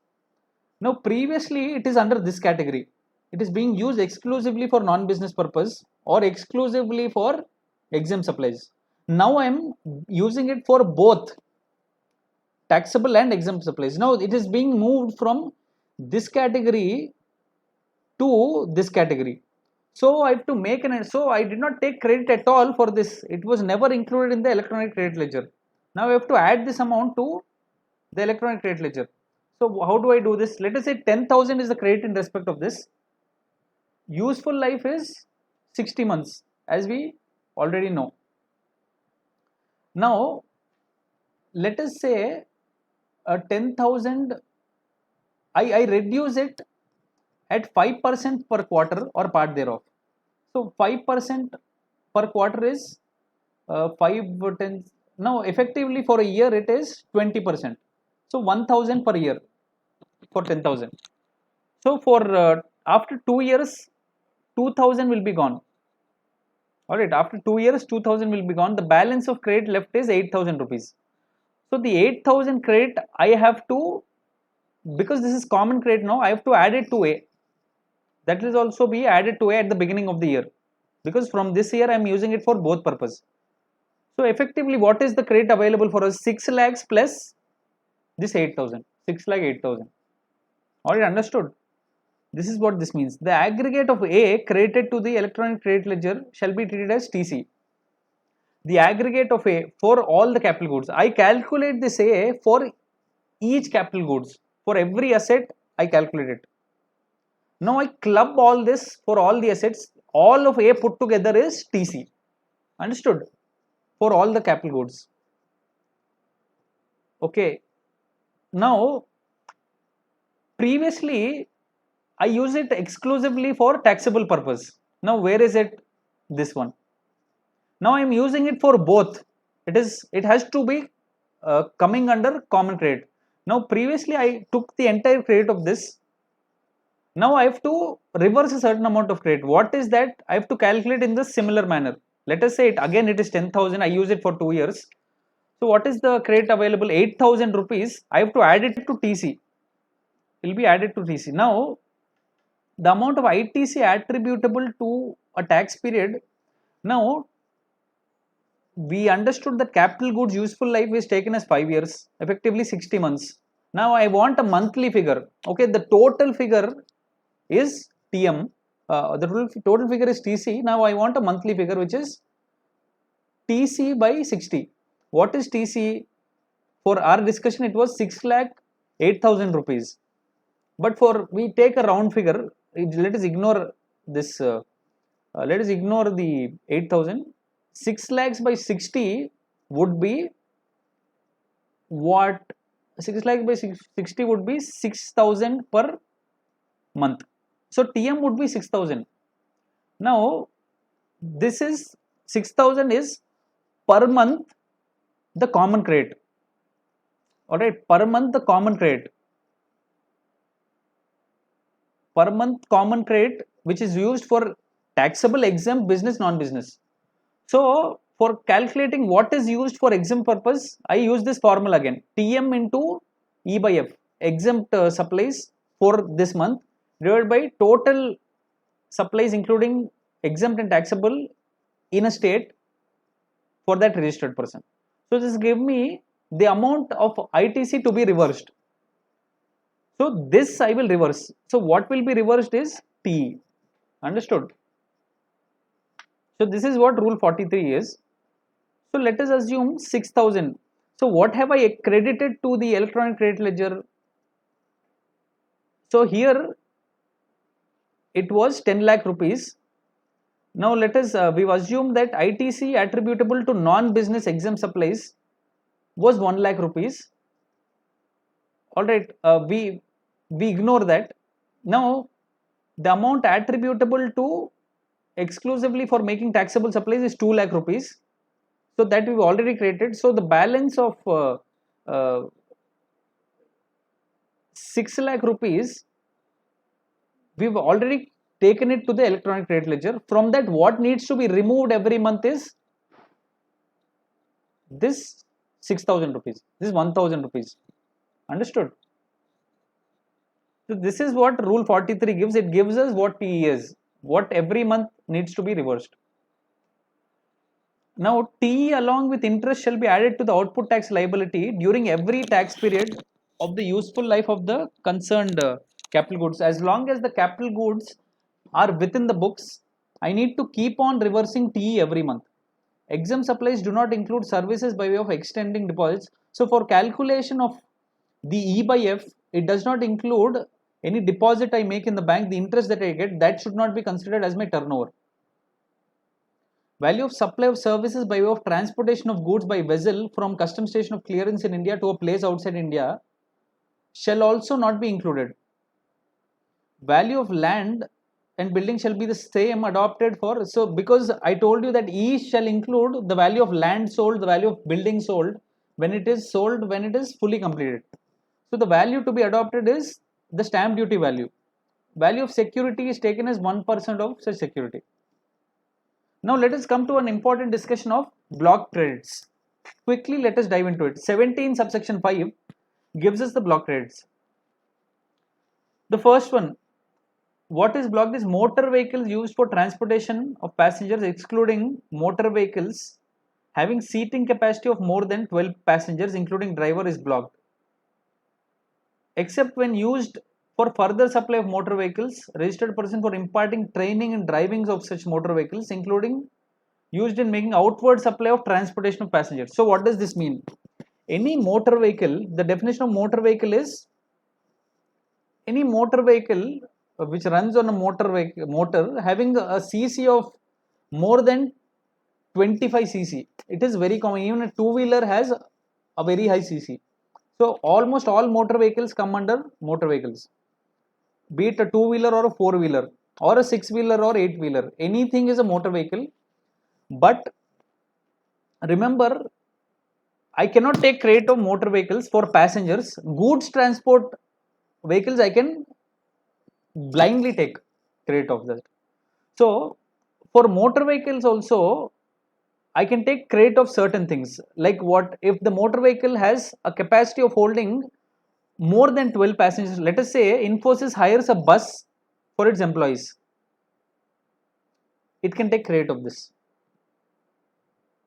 now previously it is under this category. It is being used exclusively for non-business purpose or exclusively for exempt supplies. Now I am using it for both taxable and exempt supplies. Now it is being moved from this category to this category. So I have to make so I did not take credit at all for this. It was never included in the electronic credit ledger. Now I have to add this amount to the electronic credit ledger. So how do I do this? Let us say 10,000 is the credit in respect of this. Useful life is 60 months as we already know. Now let us say 10,000, I reduce it at 5% per quarter or part thereof. So 5% per quarter is 5 10. Now effectively for a year it is 20%. So 1,000 per year for 10,000. So for after 2 years 2,000 will be gone. Alright, after 2 years 2,000 will be gone. The balance of credit left is 8,000 rupees. So the 8,000 credit I have to, because this is common credit now, I have to add it to A. That will also be added to A at the beginning of the year, because from this year I am using it for both purpose. So effectively what is the credit available for us? 6 lakhs plus this 8,000. 6 lakh 8,000. Already understood? This is what this means. The aggregate of A credited to the electronic credit ledger shall be treated as TC. The aggregate of A for all the capital goods. I calculate this A for each capital goods. For every asset I calculate it. Now I club all this for all the assets. All of A put together is TC. Understood? For all the capital goods. Okay. Now previously I use it exclusively for taxable purpose. Now where is it? This one. Now I am using it for both. It has to be coming under common credit. Now previously I took the entire credit of this. Now I have to reverse a certain amount of credit. What is that? I have to calculate in the similar manner. Let us say it is 10,000. I use it for 2 years. So what is the credit available? 8,000 rupees. I have to add it to TC. It will be added to TC. Now the amount of ITC attributable to a tax period. Now we understood that capital goods useful life is taken as 5 years, effectively 60 months. Now I want a monthly figure. Okay, the total figure is TM, the total figure is TC. Now I want a monthly figure which is TC by 60. What is TC? For our discussion it was 6 lakh 8,000 rupees. But for we take a round figure, let us ignore this, let us ignore the 8,000. 6 lakhs by 60 would be what? 6 lakhs by 60 would be 6,000 per month. So TM would be 6,000. Now this is 6,000 is per month the common credit. Alright, per month the common credit. per month common credit which is used for taxable, exempt, business, non-business. So for calculating what is used for exempt purpose, I use this formula again, TM into E by F, exempt supplies for this month divided by total supplies including exempt and taxable in a state for that registered person. So this give me the amount of ITC to be reversed. So this I will reverse. So what will be reversed is TE. Understood? So this is what rule 43 is. So let us assume 6,000. So what have I credited to the electronic credit ledger? So here it was 10 lakh rupees. Now let us we've assumed that ITC attributable to non-business exempt supplies was 1 lakh rupees. All right, we ignore that. Now the amount attributable to exclusively for making taxable supplies is 2 lakh rupees. So that we've already created. So the balance of 6 lakh rupees, we've already taken it to the electronic credit ledger. From that, what needs to be removed every month is this 6,000 rupees, this 1,000 rupees. Understood? So this is what rule 43 gives. It gives us what TE is, what every month needs to be reversed. Now TE along with interest shall be added to the output tax liability during every tax period of the useful life of the concerned capital goods. As long as the capital goods are within the books, I need to keep on reversing TE every month. Exempt supplies do not include services by way of extending deposits. So for calculation of the E by F, it does not include any deposit I make in the bank, the interest that I get, that should not be considered as my turnover. Value of supply of services by way of transportation of goods by vessel from custom station of clearance in India to a place outside India shall also not be included. Value of land and building shall be the same adopted for, so because I told you that E shall include the value of land sold, the value of building sold, when it is sold, when it is fully completed. So the value to be adopted is the stamp duty value. Value of security is taken as 1% of such security. Now let us come to an important discussion of block credits. Quickly let us dive into it. 17 subsection 5 gives us the block credits. The first one, what is blocked is motor vehicles used for transportation of passengers excluding motor vehicles having seating capacity of more than 12 passengers including driver is blocked. Except when used for further supply of motor vehicles, registered person for imparting training and driving of such motor vehicles including used in making outward supply of transportation of passengers. So what does this mean? Any motor vehicle, the definition of motor vehicle is any motor vehicle which runs on a motor having a cc of more than 25 cc. It is very common, even a two-wheeler has a very high cc. So almost all motor vehicles come under motor vehicles, be it a two-wheeler or a four-wheeler or a six-wheeler or eight-wheeler, anything is a motor vehicle. But remember, I cannot take credit of motor vehicles for passengers. Goods transport vehicles I can blindly take credit of that. So for motor vehicles also I can take credit of certain things, like what if the motor vehicle has a capacity of holding more than 12 passengers. Let us say Infosys hires a bus for its employees, it can take credit of this.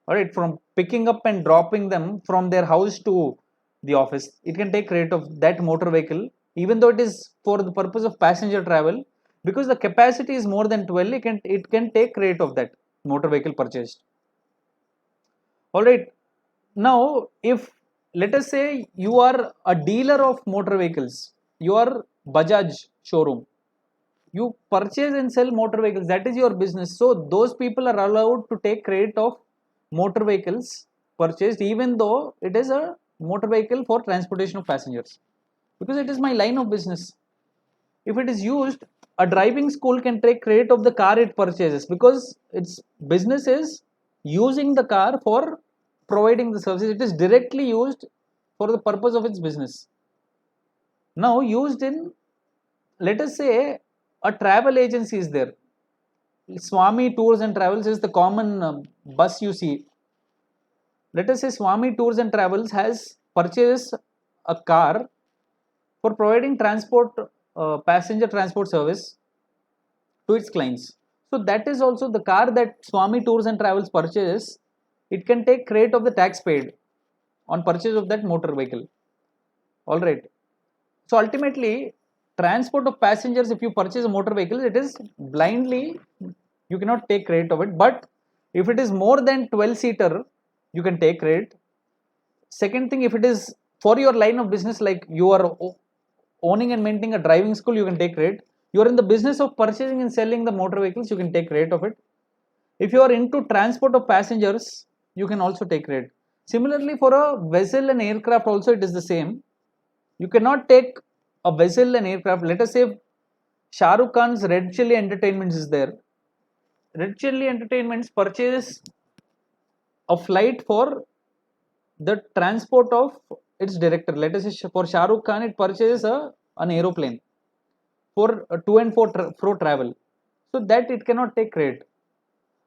Alright, from picking up and dropping them from their house to the office, it can take credit of that motor vehicle even though it is for the purpose of passenger travel, because the capacity is more than 12, it can take credit of that motor vehicle purchased. Alright, now if let us say you are a dealer of motor vehicles, you are Bajaj showroom, you purchase and sell motor vehicles, that is your business. So those people are allowed to take credit of motor vehicles purchased even though it is a motor vehicle for transportation of passengers, because it is my line of business. If it is used, a driving school can take credit of the car it purchases because its business is using the car for providing the services. It is directly used for the purpose of its business. Now used in, let us say a travel agency is there. Swami Tours and Travels is the common bus you see. Let us say Swami Tours and Travels has purchased a car for providing transport, passenger transport service to its clients. So that is also the car that Swami Tours and Travels purchases. It can take credit of the tax paid on purchase of that motor vehicle. All right. So ultimately, transport of passengers, if you purchase a motor vehicle, it is blindly, you cannot take credit of it. But if it is more than 12-seater, you can take credit. Second thing, if it is for your line of business, like you are owning and maintaining a driving school, you can take credit. You are in the business of purchasing and selling the motor vehicles, you can take credit of it. If you are into transport of passengers, you can also take credit. Similarly, for a vessel and aircraft also it is the same. You cannot take a vessel and aircraft. Let us say Shah Rukh Khan's Red Chilli Entertainments is there. Red Chilli Entertainments purchases a flight for the transport of its director. Let us say for Shah Rukh Khan, it purchases an aeroplane for to and fro travel. So that it cannot take credit.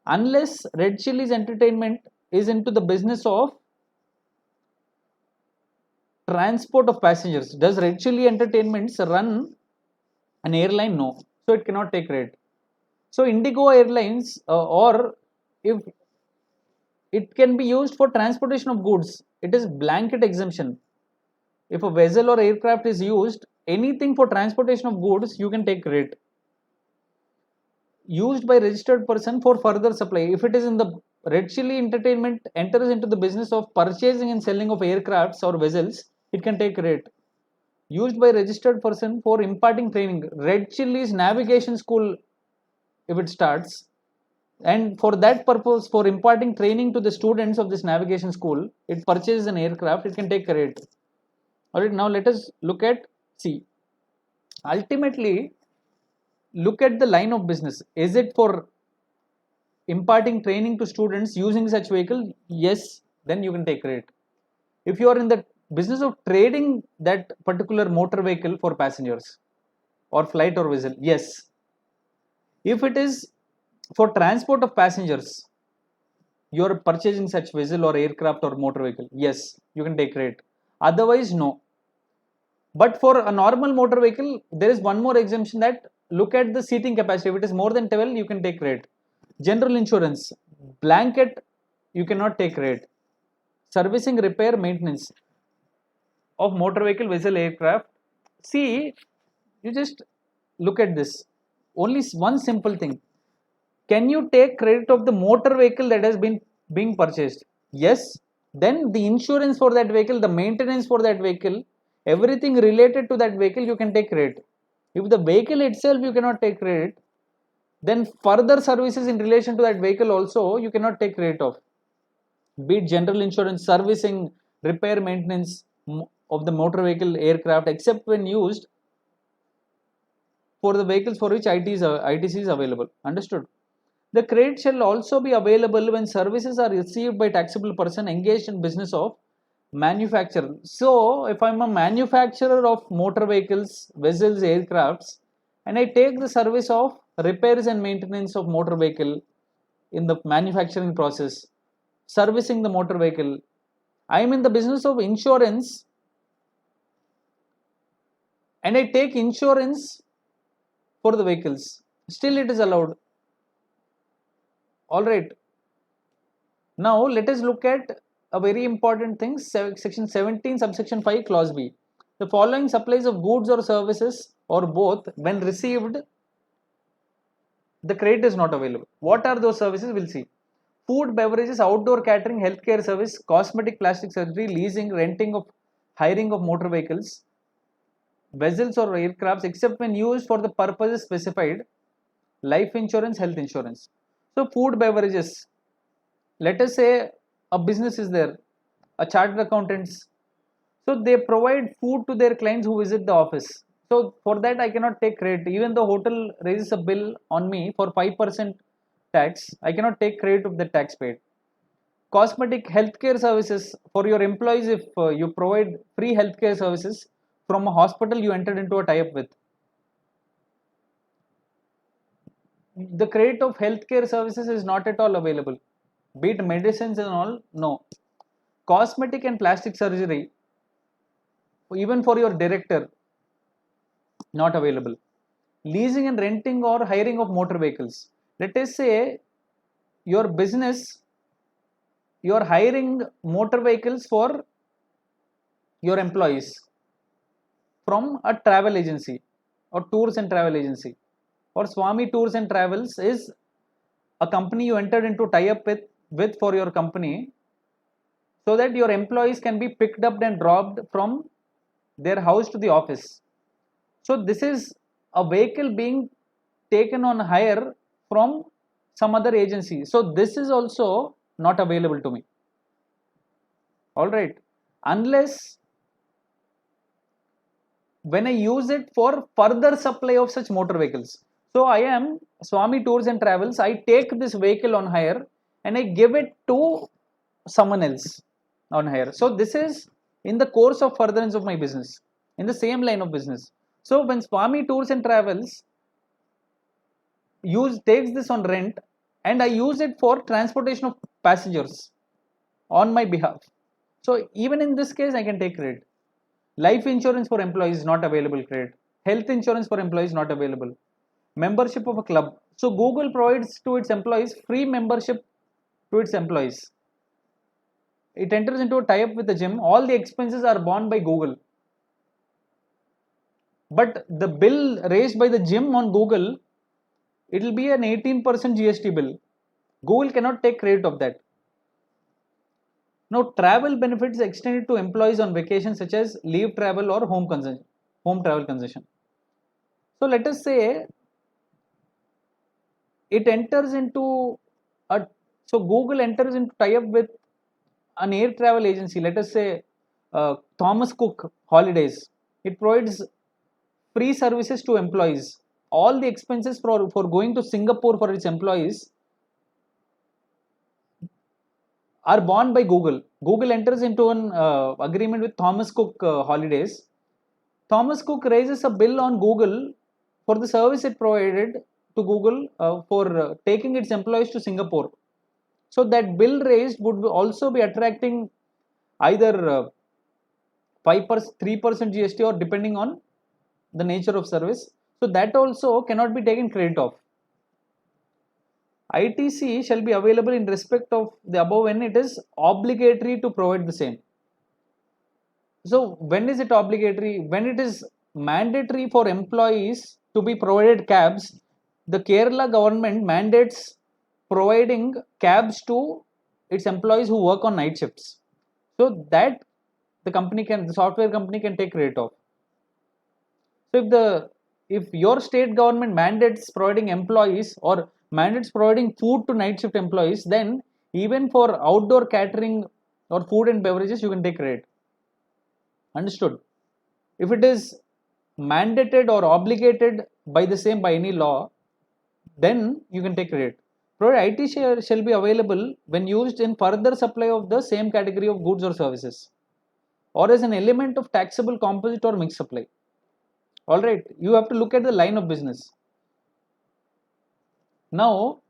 Unless Red Chilli's Entertainment is into the business of transport of passengers. Does Red Chilli Entertainments run an airline? No. So it cannot take credit. So Indigo Airlines or if it can be used for transportation of goods, it is blanket exemption. If a vessel or aircraft is used, anything for transportation of goods, you can take credit. Used by registered person for further supply. If it is in the Red Chilli Entertainment enters into the business of purchasing and selling of aircrafts or vessels, it can take credit. Used by registered person for imparting training. Red Chilli's navigation school, if it starts, and for that purpose, for imparting training to the students of this navigation school, it purchases an aircraft, it can take credit. Alright, now let us look at C. Ultimately, look at the line of business. Is it for imparting training to students using such vehicle? Yes, then you can take credit. If you are in the business of trading that particular motor vehicle for passengers or flight or vessel, yes. If it is for transport of passengers, you are purchasing such vessel or aircraft or motor vehicle, yes, you can take credit. Otherwise, no. But for a normal motor vehicle, there is one more exemption, that look at the seating capacity. If it is more than 12, you can take credit. General insurance, blanket, you cannot take credit. Servicing, repair, maintenance of motor vehicle, vessel, aircraft. See, you just look at this. Only one simple thing. Can you take credit of the motor vehicle that has been being purchased? Yes. Then the insurance for that vehicle, the maintenance for that vehicle, everything related to that vehicle, you can take credit. If the vehicle itself you cannot take credit, then further services in relation to that vehicle also you cannot take credit of. Be it general insurance, servicing, repair, maintenance of the motor vehicle, aircraft, except when used for the vehicles for which ITC is available. Understood? The credit shall also be available when services are received by taxable person engaged in business of manufacturer. So, if I am a manufacturer of motor vehicles, vessels, aircrafts, and I take the service of repairs and maintenance of motor vehicle in the manufacturing process, servicing the motor vehicle, I am in the business of insurance, and I take insurance for the vehicles, still it is allowed. Alright. Now let us look at a very important thing, section 17 subsection 5 clause B. The following supplies of goods or services or both, when received, the credit is not available. What are those services? We'll see. Food, beverages, outdoor catering, healthcare service, cosmetic, plastic surgery, leasing, renting of, hiring of motor vehicles, vessels or aircrafts, except when used for the purposes specified, life insurance, health insurance. So food, beverages, let us say a business is there, a chartered accountants, so they provide food to their clients who visit the office. So for that I cannot take credit. Even the hotel raises a bill on me for 5% tax, I cannot take credit of the tax paid. Cosmetic, healthcare services for your employees, if you provide free healthcare services from a hospital you entered into a tie-up with. the credit of healthcare services is not at all available, be it medicines and all. No. Cosmetic and plastic surgery, even for your director, not available. Leasing and renting or hiring of motor vehicles, let us say your business, you are hiring motor vehicles for your employees from a travel agency or tours and travel agency, or Swami Tours and Travels is a company you entered into tie up with for your company, so that your employees can be picked up and dropped from their house to the office. So this is a vehicle being taken on hire from some other agency. So this is also not available to me. All right, unless when I use it for further supply of such motor vehicles. So I am Swami Tours and Travels. I take this vehicle on hire and I give it to someone else on hire. So this is in the course of furtherance of my business, in the same line of business. So when Swami Tours and Travels takes this on rent and I use it for transportation of passengers on my behalf. So even in this case, I can take credit. Life insurance for employees not available credit. Health insurance for employees not available. Membership of a club. So Google provides to its employees free membership to its employees. It enters into a tie-up with the gym. All the expenses are borne by Google. But the bill raised by the gym on Google, it will be an 18% GST bill. Google cannot take credit of that. Now, travel benefits extended to employees on vacation, such as leave travel or home travel concession. So let us say it enters into a, so Google enters into tie up with an air travel agency. Let us say Thomas Cook Holidays. It provides free services to employees. All the expenses for going to Singapore for its employees are borne by Google. Google enters into an agreement with Thomas Cook Holidays. Thomas Cook raises a bill on Google for the service it provided to Google for taking its employees to Singapore. So that bill raised would also be attracting either 5%, 3% GST, or depending on the nature of service. So that also cannot be taken credit of. ITC shall be available in respect of the above when it is obligatory to provide the same. So when is it obligatory? When it is mandatory for employees to be provided cabs, the Kerala government mandates providing cabs to its employees who work on night shifts. So that the software company can take credit of. So if your state government mandates providing employees or mandates providing food to night shift employees, then even for outdoor catering or food and beverages, you can take credit. Understood? If it is mandated or obligated by the same by any law, then you can take credit. Provided IT shall be available when used in further supply of the same category of goods or services, or as an element of taxable composite or mixed supply. All right, you have to look at the line of business. Now,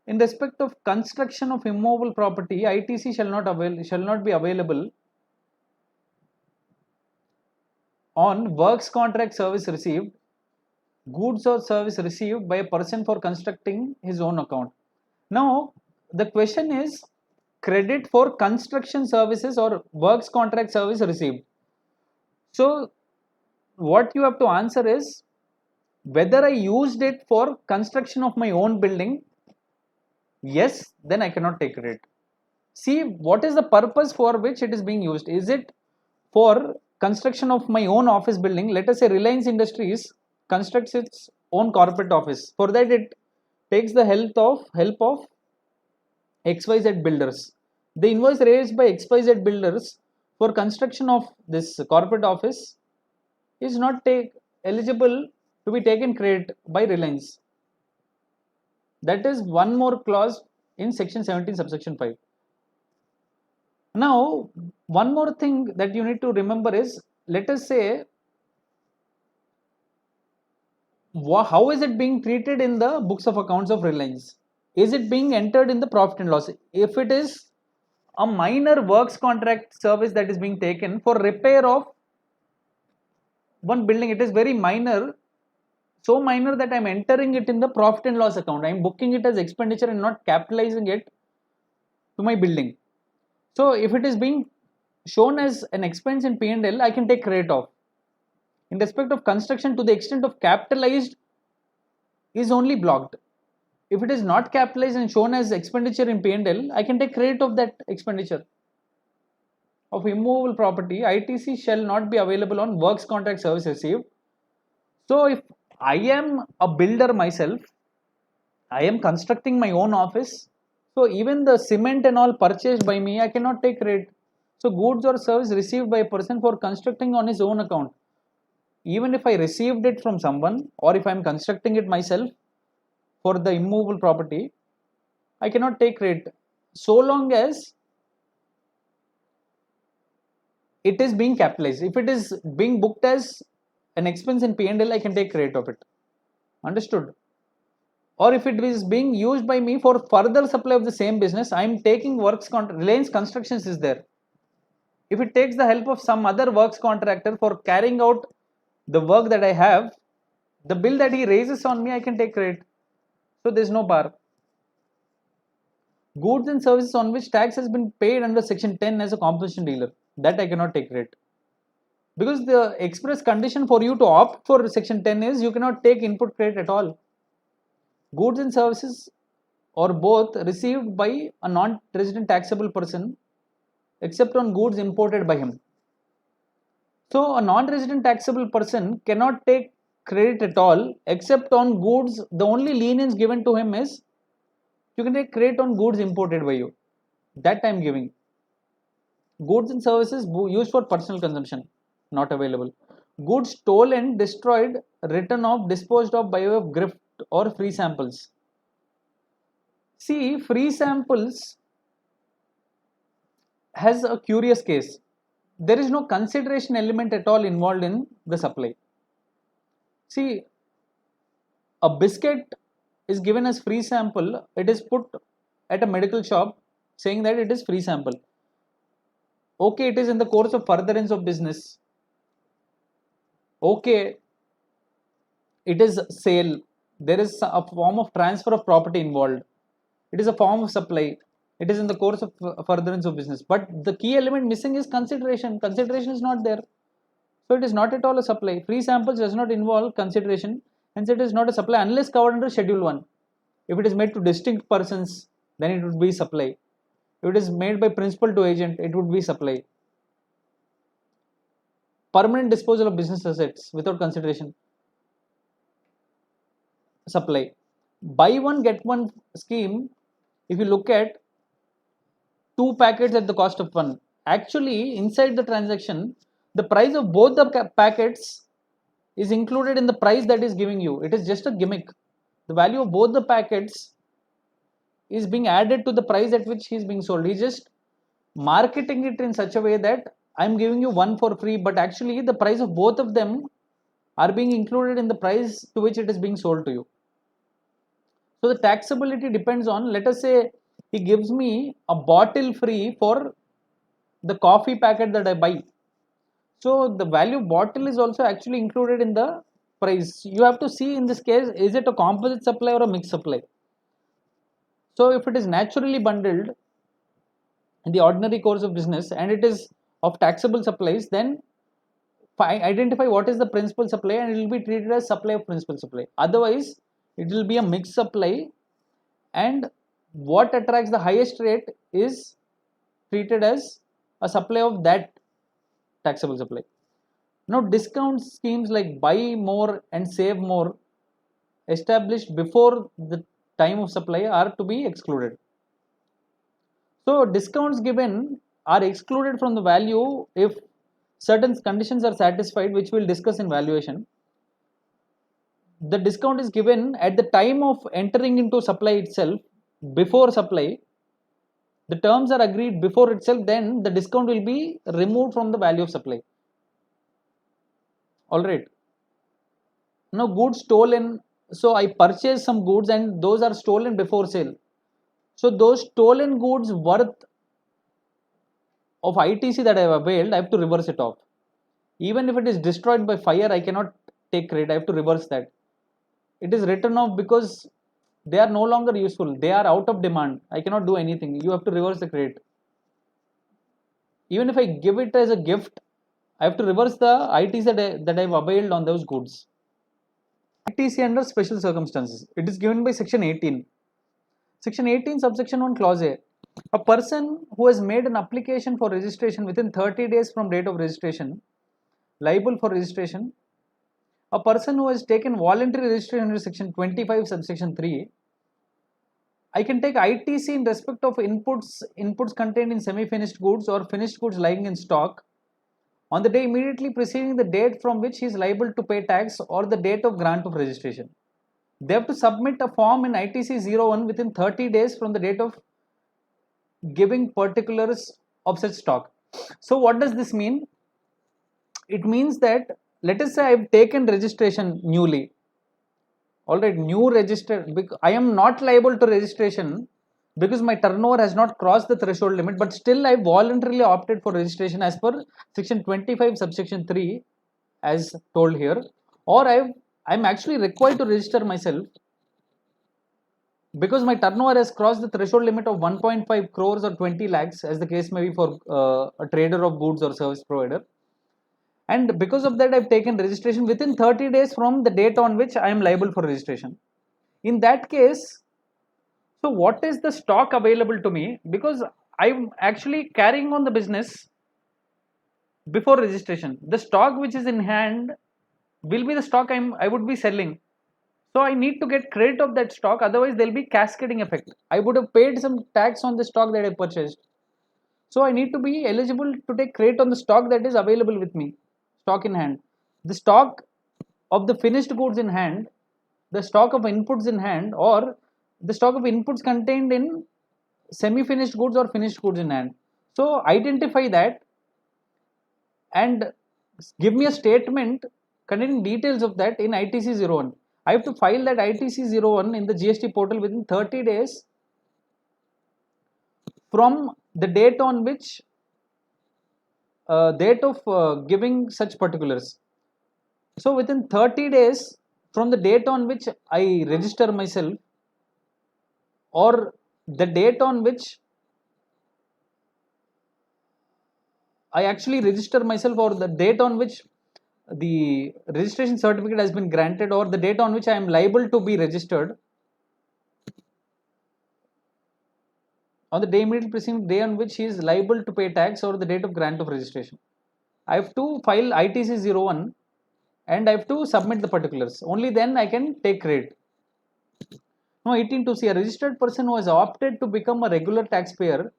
in respect of construction of immovable property, ITC shall not be available on works contract service received, goods or service received by a person for constructing his own account. Now, the question is credit for construction services or works contract service received. So, what you have to answer is whether I used it for construction of my own building. Yes, then I cannot take credit. See what is the purpose for which it is being used. Is it for construction of my own office building? Let us say Reliance Industries constructs its own corporate office. For that, it takes the help of XYZ builders. The invoice raised by XYZ builders for construction of this corporate office is not eligible to be taken credit by Reliance. That is one more clause in section 17 subsection 5. Now, one more thing that you need to remember is, let us say how is it being treated in the books of accounts of Reliance? Is it being entered in the profit and loss? If it is a minor works contract service that is being taken for repair of one building, it is very minor, so minor that I'm entering it in the profit and loss account. I'm booking it as expenditure and not capitalizing it to my building. So if it is being shown as an expense in P&L, I can take credit of. In respect of construction, to the extent of capitalized is only blocked. If it is not capitalized and shown as expenditure in P&L, I can take credit of that expenditure. Of immovable property, ITC shall not be available on works contract service received. So if I am a builder myself, I am constructing my own office, so even the cement and all purchased by me, I cannot take credit. So goods or service received by a person for constructing on his own account, even if I received it from someone or if I am constructing it myself for the immovable property, I cannot take credit so long as it is being capitalized. If it is being booked as an expense in P&L, I can take credit of it. Understood? Or if it is being used by me for further supply of the same business, I am taking works contract. Reliance Constructions is there. If it takes the help of some other works contractor for carrying out the work that I have, the bill that he raises on me, I can take credit. So there is no bar. Goods and services on which tax has been paid under section 10 as a composition dealer, that I cannot take credit. Because the express condition for you to opt for section 10 is you cannot take input credit at all. Goods and services or both received by a non-resident taxable person except on goods imported by him. So a non-resident taxable person cannot take credit at all except on goods. The only lenience given to him is you can take credit on goods imported by you. That I am giving. Goods and services used for personal consumption, not available. Goods stolen, destroyed, written off, disposed of by way of gift or free samples. See, free samples has a curious case. There is no consideration element at all involved in the supply. See, a biscuit is given as free sample. It is put at a medical shop saying that it is free sample. Okay, it is in the course of furtherance of business. Okay, it is sale. There is a form of transfer of property involved. It is a form of supply. It is in the course of furtherance of business. But the key element missing is consideration. Consideration is not there. So it is not at all a supply. Free samples does not involve consideration. Hence it is not a supply unless covered under Schedule 1. If it is made to distinct persons, then it would be supply. If it is made by principal to agent, it would be supply. Permanent disposal of business assets without consideration, supply. Buy one get one scheme, if you look at 2 packets at the cost of 1, actually inside the transaction the price of both the packets is included in the price that is giving you. It is just a gimmick. The value of both the packets is being added to the price at which he is being sold. He is just marketing it in such a way that I am giving you one for free, but actually the price of both of them are being included in the price to which it is being sold to you. So the taxability depends on, let us say he gives me a bottle free for the coffee packet that I buy. So the value of bottle is also actually included in the price. You have to see in this case, is it a composite supply or a mixed supply? So if it is naturally bundled in the ordinary course of business and it is of taxable supplies, then identify what is the principal supply and it will be treated as supply of principal supply. Otherwise, it will be a mixed supply, and what attracts the highest rate is treated as a supply of that taxable supply. Now, discount schemes like buy more and save more established before the time of supply are to be excluded. So, discounts given are excluded from the value if certain conditions are satisfied, which we'll discuss in valuation. The discount is given at the time of entering into supply itself, before supply. The terms are agreed before itself, then the discount will be removed from the value of supply. All right. Now goods stolen, so I purchased some goods and those are stolen before sale. So those stolen goods worth of ITC that I have availed, I have to reverse it off. Even if it is destroyed by fire, I cannot take credit, I have to reverse that. It is written off because they are no longer useful, they are out of demand, I cannot do anything, you have to reverse the credit. Even if I give it as a gift, I have to reverse the ITC that I have availed on those goods. ITC under special circumstances. It is given by section 18. Section 18 subsection 1 clause A. A person who has made an application for registration within 30 days from date of registration, liable for registration. A person who has taken voluntary registration under section 25 subsection 3, I can take ITC in respect of inputs contained in semi-finished goods or finished goods lying in stock on the day immediately preceding the date from which he is liable to pay tax or the date of grant of registration. They have to submit a form in ITC 01 within 30 days from the date of giving particulars of such stock. So what does this mean? It means that, let us say I have taken registration newly. Alright, new registered, I am not liable to registration because my turnover has not crossed the threshold limit, but still I voluntarily opted for registration as per section 25 subsection 3 as told here, or I'm actually required to register myself because my turnover has crossed the threshold limit of 1.5 crores or 20 lakhs as the case may be for a trader of goods or service provider, and because of that I've taken registration within 30 days from the date on which I am liable for registration. In that case, so what is the stock available to me, because I'm actually carrying on the business before registration, the stock which is in hand will be the stock I would be selling. So I need to get credit of that stock, otherwise there will be cascading effect. I would have paid some tax on the stock that I purchased. So I need to be eligible to take credit on the stock that is available with me, stock in hand. The stock of the finished goods in hand, the stock of inputs in hand, or the stock of inputs contained in semi-finished goods or finished goods in hand. So identify that and give me a statement containing details of that in ITC 01. I have to file that ITC 01 in the GST portal within 30 days from the date on which date of giving such particulars. So within 30 days from the date on which I register myself, or the date on which I actually register myself, or the date on which the registration certificate has been granted, or the date on which I am liable to be registered, on the day immediately preceding day on which he is liable to pay tax or the date of grant of registration. I have to file ITC 01 and I have to submit the particulars. Only then I can take credit. Now 18 to see, a registered person who has opted to become a regular taxpayer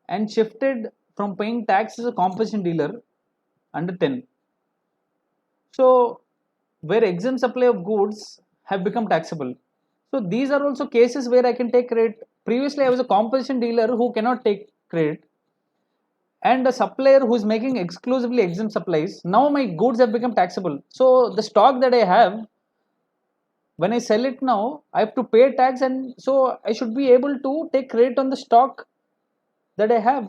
and shifted from paying tax as a composition dealer under 10. So where exempt supply of goods have become taxable. So these are also cases where I can take credit. Previously I was a composition dealer who cannot take credit, and a supplier who is making exclusively exempt supplies. Now my goods have become taxable. So the stock that I have, when I sell it now, I have to pay tax, and so I should be able to take credit on the stock that I have.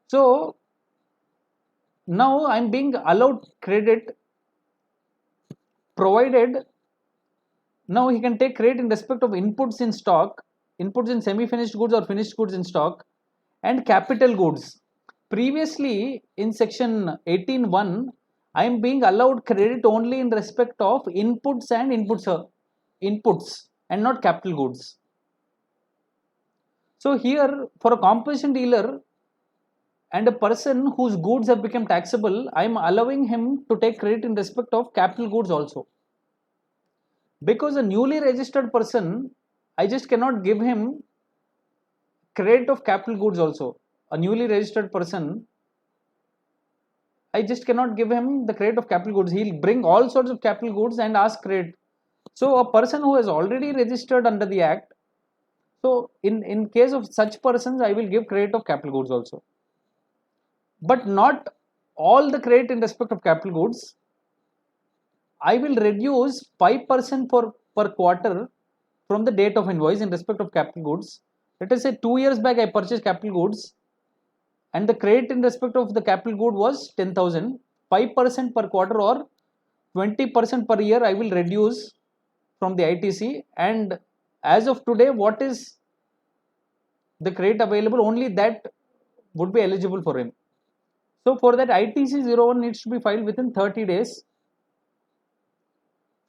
So now I'm being allowed credit, provided now he can take credit in respect of inputs in stock, inputs in semi-finished goods or finished goods in stock, and capital goods. Previously in section 18.1, I am being allowed credit only in respect of inputs and inputs and not capital goods. So here for a composition dealer and a person whose goods have become taxable, I am allowing him to take credit in respect of capital goods also. Because a newly registered person, I just cannot give him credit of capital goods also. A newly registered person, I just cannot give him the credit of capital goods. He'll bring all sorts of capital goods and ask credit. So a person who has already registered under the act, so in case of such persons, I will give credit of capital goods also. But not all the credit in respect of capital goods. I will reduce 5% for per quarter from the date of invoice in respect of capital goods. Let us say 2 years back I purchased capital goods and the credit in respect of the capital good was 10,000. 5% per quarter or 20% per year I will reduce from the ITC, and as of today what is the credit available, only that would be eligible for him. So for that ITC 01 needs to be filed within 30 days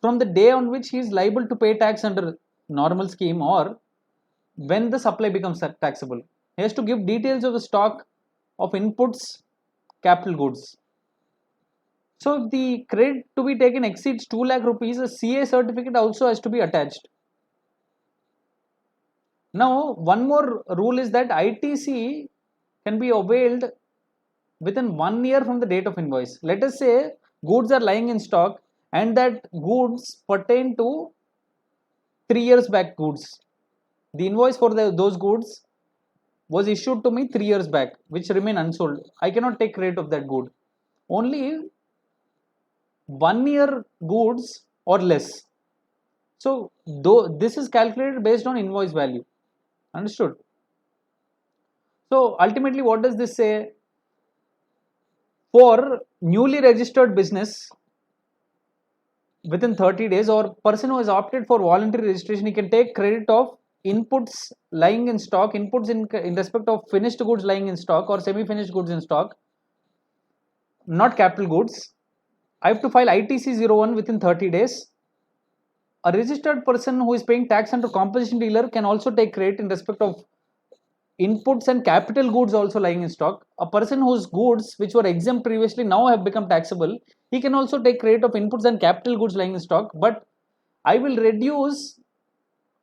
from the day on which he is liable to pay tax under normal scheme or when the supply becomes taxable. He has to give details of the stock of inputs, capital goods. So if the credit to be taken exceeds 2 lakh rupees, a CA certificate also has to be attached. Now one more rule is that ITC can be availed within 1 year from the date of invoice. Let us say goods are lying in stock and that goods pertain to 3 years back goods. The invoice for those goods was issued to me 3 years back, which remain unsold. I cannot take credit of that good. Only 1 year goods or less. So though this is calculated based on invoice value. Understood? So ultimately what does this say? For newly registered business within 30 days or person who has opted for voluntary registration, he can take credit of inputs lying in stock, inputs in respect of finished goods lying in stock or semi-finished goods in stock, not capital goods. I have to file ITC 01 within 30 days. A registered person who is paying tax under composition dealer can also take credit in respect of inputs and capital goods also lying in stock. A person whose goods which were exempt previously now have become taxable, he can also take credit of inputs and capital goods lying in stock, but I will reduce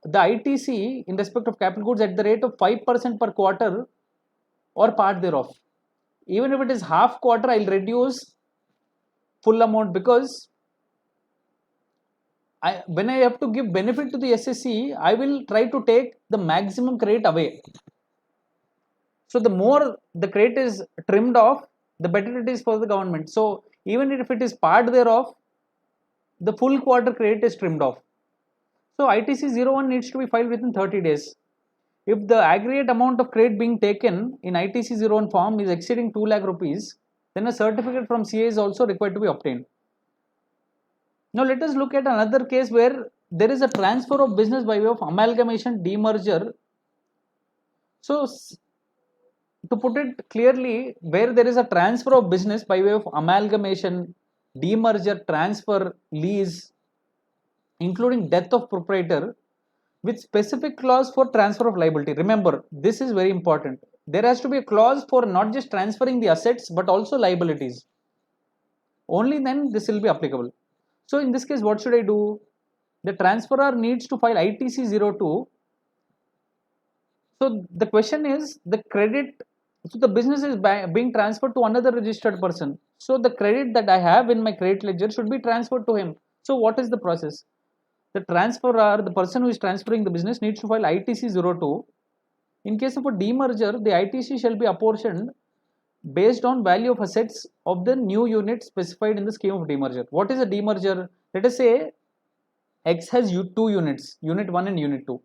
the ITC in respect of capital goods at the rate of 5% per quarter or part thereof. Even if it is half quarter, I will reduce full amount, because when I have to give benefit to the SSC, I will try to take the maximum credit away. So the more the credit is trimmed off, the better it is for the government. So even if it is part thereof, the full quarter credit is trimmed off. So ITC 01 needs to be filed within 30 days. If the aggregate amount of credit being taken in ITC 01 form is exceeding 2 lakh rupees, then a certificate from CA is also required to be obtained. Now let us look at another case where there is a transfer of business by way of amalgamation, demerger. So to put it clearly, where there is a transfer of business by way of amalgamation, demerger, transfer, lease, including death of proprietor, with specific clause for transfer of liability. Remember, this is very important. There has to be a clause for not just transferring the assets but also liabilities. Only then this will be applicable. So in this case, what should I do? The transferor needs to file ITC 02. So the question is, the credit, so the business is being transferred to another registered person. So the credit that I have in my credit ledger should be transferred to him. So what is the process? The transferor, the person who is transferring the business, needs to file ITC 02. In case of a demerger, the ITC shall be apportioned based on value of assets of the new unit specified in the scheme of demerger. What is a demerger? Let us say X has two units, unit 1 and unit 2.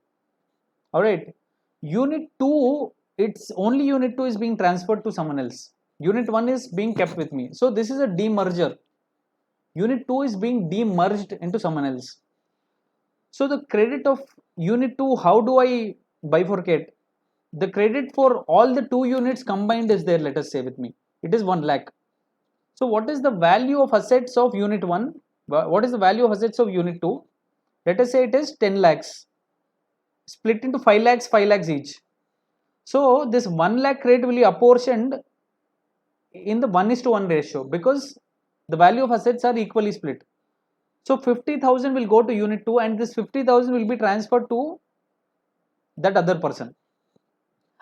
Alright, unit 2, it's only unit 2 is being transferred to someone else. Unit 1 is being kept with me. So this is a demerger. Unit 2 is being demerged into someone else. So the credit of unit 2, how do I bifurcate? The credit for all the 2 units combined is there, let us say with me. It is 1 lakh. So what is the value of assets of unit 1? What is the value of assets of unit 2? Let us say it is 10 lakhs. Split into 5 lakhs each. So this 1 lakh credit will be apportioned in the 1:1 ratio because the value of assets are equally split. So 50,000 will go to unit 2 and this 50,000 will be transferred to that other person.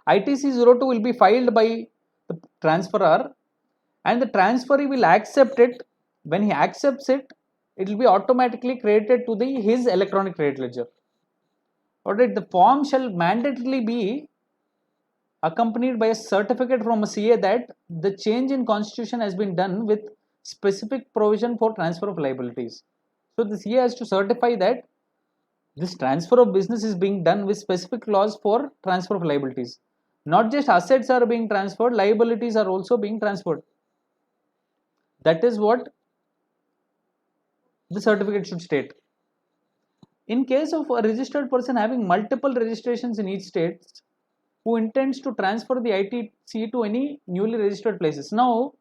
ITC 02 will be filed by the transferor and the transferee will accept it. When he accepts it, it will be automatically credited to his electronic credit ledger. Alright, the form shall mandatorily be accompanied by a certificate from a CA that the change in constitution has been done with specific provision for transfer of liabilities. So the CA has to certify that this transfer of business is being done with specific clause for transfer of liabilities. Not just assets are being transferred, liabilities are also being transferred. That is what the certificate should state. In case of a registered person having multiple registrations in each state, who intends to transfer the ITC to any newly registered places. Now,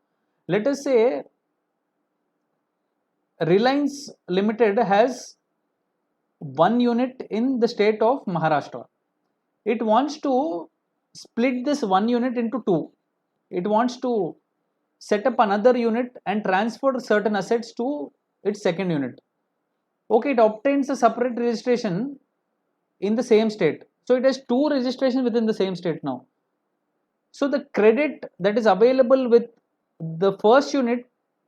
let us say Reliance Limited has one unit in the state of Maharashtra. It wants to split this one unit into two. It wants to set up another unit and transfer certain assets to its second unit. Okay, it obtains a separate registration in the same state. So it has two registrations within the same state now. So the credit that is available with the first unit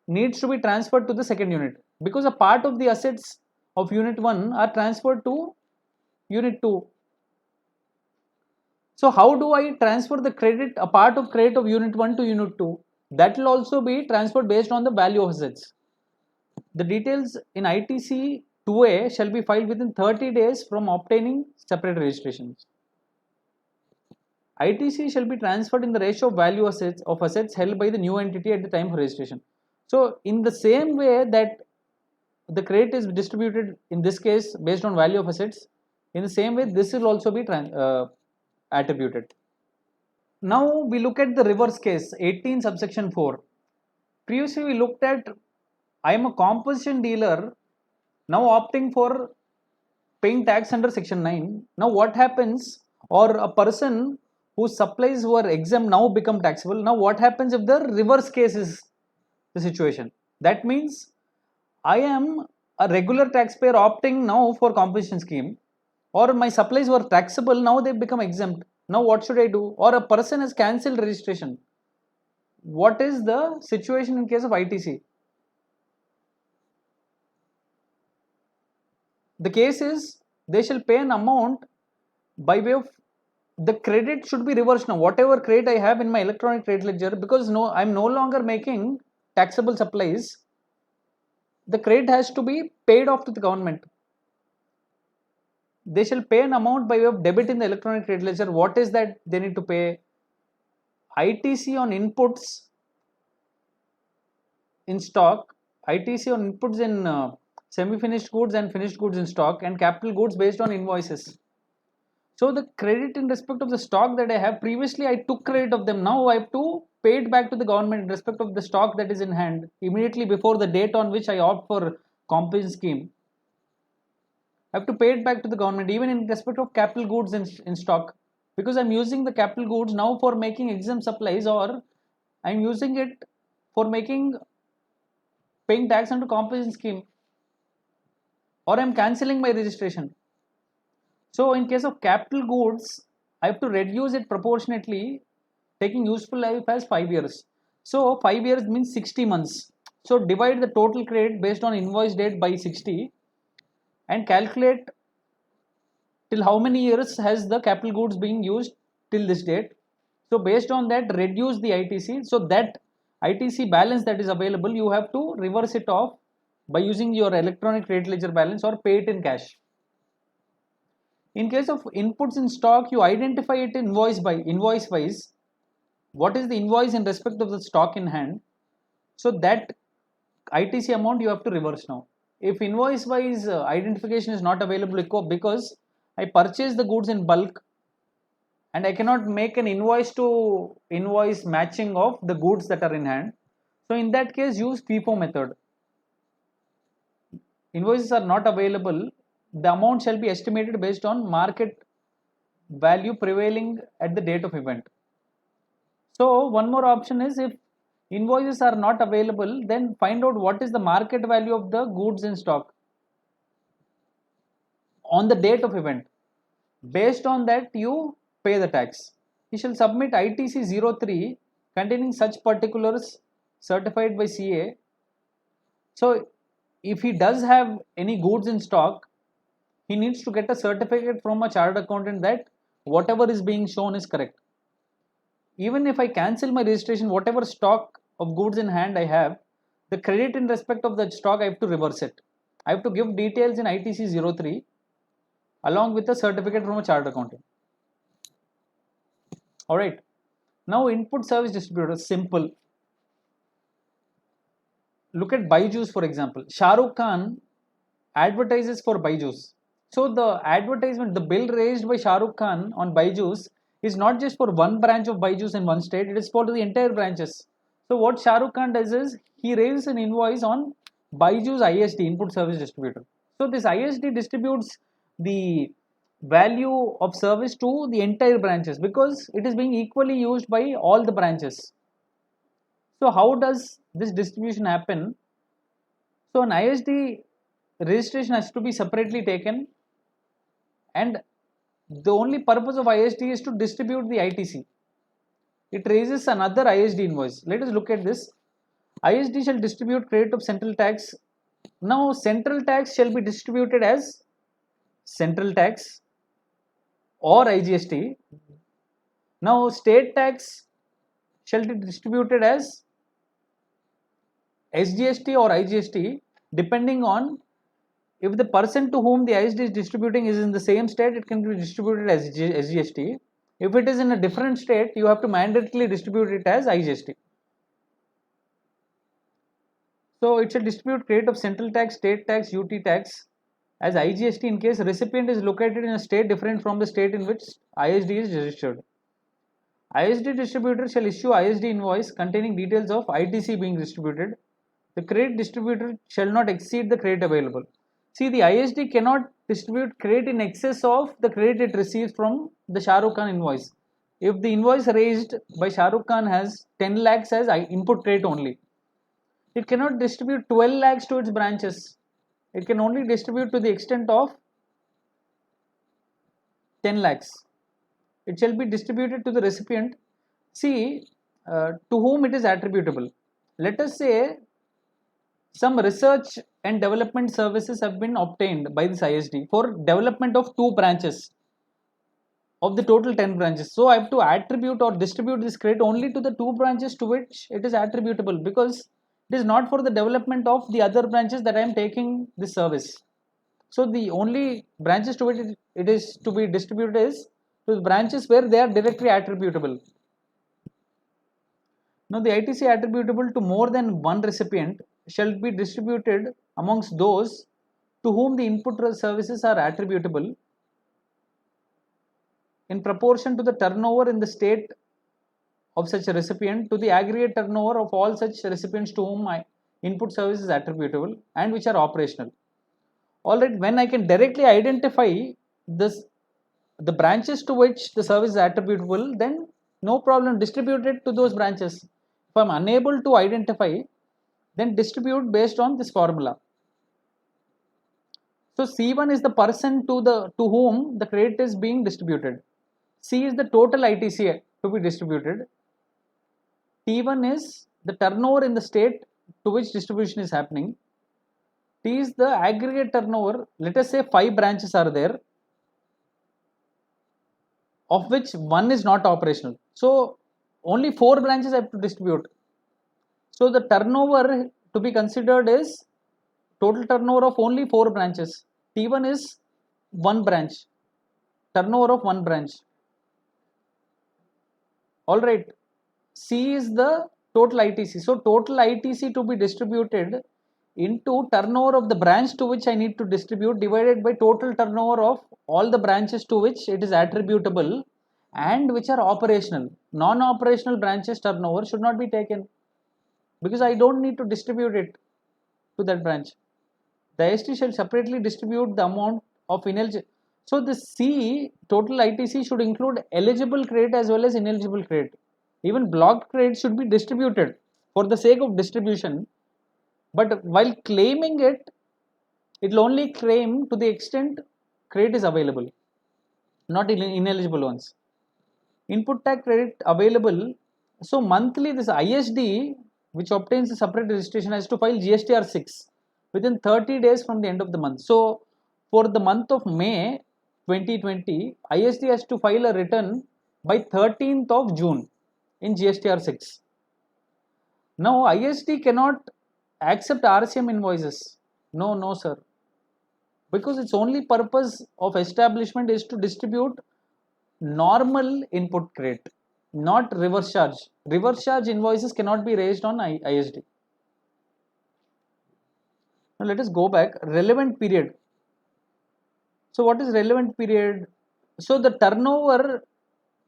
needs to be transferred to the second unit, because a part of the assets of unit 1 are transferred to unit 2. So how do I transfer the credit, a part of credit of unit 1 to unit 2? That will also be transferred based on the value of assets. The details in ITC 2A shall be filed within 30 days from obtaining separate registrations. ITC shall be transferred in the ratio of value of assets held by the new entity at the time of registration. So in the same way that the credit is distributed in this case based on value of assets, in the same way this will also be attributed. Now we look at the reverse case, 18 subsection 4. Previously we looked at, I am a composition dealer now opting for paying tax under section 9. Now what happens, or a person whose supplies were exempt now become taxable. Now what happens if the reverse case is the situation? That means I am a regular taxpayer opting now for compensation scheme, or my supplies were taxable, now they become exempt. Now what should I do? Or a person has cancelled registration. What is the situation in case of ITC? The case is they shall pay an amount by way of, the credit should be reversed now. Whatever credit I have in my electronic credit ledger, because I'm no longer making taxable supplies, the credit has to be paid off to the government. They shall pay an amount by way of debit in the electronic credit ledger. What is that they need to pay? ITC on inputs in stock, ITC on inputs in semi-finished goods and finished goods in stock, and capital goods based on invoices. So the credit in respect of the stock that I have, previously I took credit of them, now I have to pay it back to the government in respect of the stock that is in hand immediately before the date on which I opt for compensation scheme. I have to pay it back to the government even in respect of capital goods in stock, because I'm using the capital goods now for making exempt supplies, or I'm using it for paying tax under compensation scheme, or I'm cancelling my registration. So in case of capital goods, I have to reduce it proportionately, taking useful life as 5 years. So 5 years means 60 months. So divide the total credit based on invoice date by 60 and calculate till how many years has the capital goods being used till this date. So based on that, reduce the ITC. So that ITC balance that is available, you have to reverse it off by using your electronic credit ledger balance or pay it in cash. In case of inputs in stock, you identify it invoice wise. What is the invoice in respect of the stock in hand? So that ITC amount you have to reverse now. If invoice wise identification is not available because I purchase the goods in bulk and I cannot make an invoice to invoice matching of the goods that are in hand. So in that case, use FIFO method. Invoices are not available, the amount shall be estimated based on market value prevailing at the date of event. So one more option is, if invoices are not available, then find out what is the market value of the goods in stock on the date of event. Based on that, you pay the tax. You shall submit ITC 03 containing such particulars certified by CA. So if he does have any goods in stock, he needs to get a certificate from a chartered accountant that whatever is being shown is correct. Even if I cancel my registration, whatever stock of goods in hand I have, the credit in respect of that stock I have to reverse it. I have to give details in ITC 03 along with a certificate from a chartered accountant. Alright, now input service distributor, simple. Look at Byju's for example. Shah Rukh Khan advertises for Byju's. So the advertisement, the bill raised by Shah Rukh Khan on Byju's is not just for one branch of Byju's in one state, it is for the entire branches. So what Shah Rukh Khan does is, he raises an invoice on Byju's ISD, input service distributor. So this ISD distributes the value of service to the entire branches because it is being equally used by all the branches. So how does this distribution happen? So an ISD registration has to be separately taken, and the only purpose of ISD is to distribute the ITC. It raises another ISD invoice. Let us look at this. ISD shall distribute credit of central tax. Now central tax shall be distributed as central tax or IGST. Now state tax shall be distributed as SGST or IGST, depending on if the person to whom the ISD is distributing is in the same state, it can be distributed as SGST. If it is in a different state, you have to mandatorily distribute it as IGST. So it shall distribute credit of central tax, state tax, UT tax as IGST in case recipient is located in a state different from the state in which ISD is registered. ISD distributor shall issue ISD invoice containing details of ITC being distributed. The credit distributor shall not exceed the credit available. See, the ISD cannot distribute credit in excess of the credit it receives from the Shah Rukh Khan invoice. If the invoice raised by Shah Rukh Khan has 10 lakhs as input credit only, it cannot distribute 12 lakhs to its branches. It can only distribute to the extent of 10 lakhs. It shall be distributed to the recipient. See, to whom it is attributable. Let us say some research and development services have been obtained by this ISD for development of 2 branches of the total 10 branches. So I have to attribute or distribute this credit only to the 2 branches to which it is attributable, because it is not for the development of the other branches that I am taking this service. So the only branches to which it is to be distributed is to the branches where they are directly attributable. Now the ITC attributable to more than one recipient shall be distributed amongst those to whom the input services are attributable in proportion to the turnover in the state of such a recipient to the aggregate turnover of all such recipients to whom input service is attributable and which are operational. Alright, when I can directly identify the branches to which the service is attributable, then no problem, distribute it to those branches. If I am unable to identify, then distribute based on this formula. So C1 is the person to whom the credit is being distributed. C is the total ITC to be distributed. T1 is the turnover in the state to which distribution is happening. T is the aggregate turnover. Let us say 5 branches are there, of which 1 is not operational. So only 4 branches I have to distribute. So the turnover to be considered is total turnover of only 4 branches. T1 is 1 branch, turnover of 1 branch. Alright, C is the total ITC. So total ITC to be distributed into turnover of the branch to which I need to distribute divided by total turnover of all the branches to which it is attributable and which are operational. Non-operational branches turnover should not be taken because I don't need to distribute it to that branch. The IST shall separately distribute the amount of ineligible. So the C total ITC should include eligible credit as well as ineligible credit. Even blocked credit should be distributed for the sake of distribution, but while claiming it, it will only claim to the extent credit is available, not ineligible ones. Input tax credit available. So monthly this ISD which obtains a separate registration has to file GSTR 6 within 30 days from the end of the month. So for the month of May 2020, ISD has to file a return by 13th of June in GSTR 6. Now ISD cannot accept RCM invoices. No sir. because its only purpose of establishment is to distribute normal input crate, not reverse charge. Reverse charge invoices cannot be raised on ISD. Now let us go back. Relevant period. So what is relevant period? So the turnover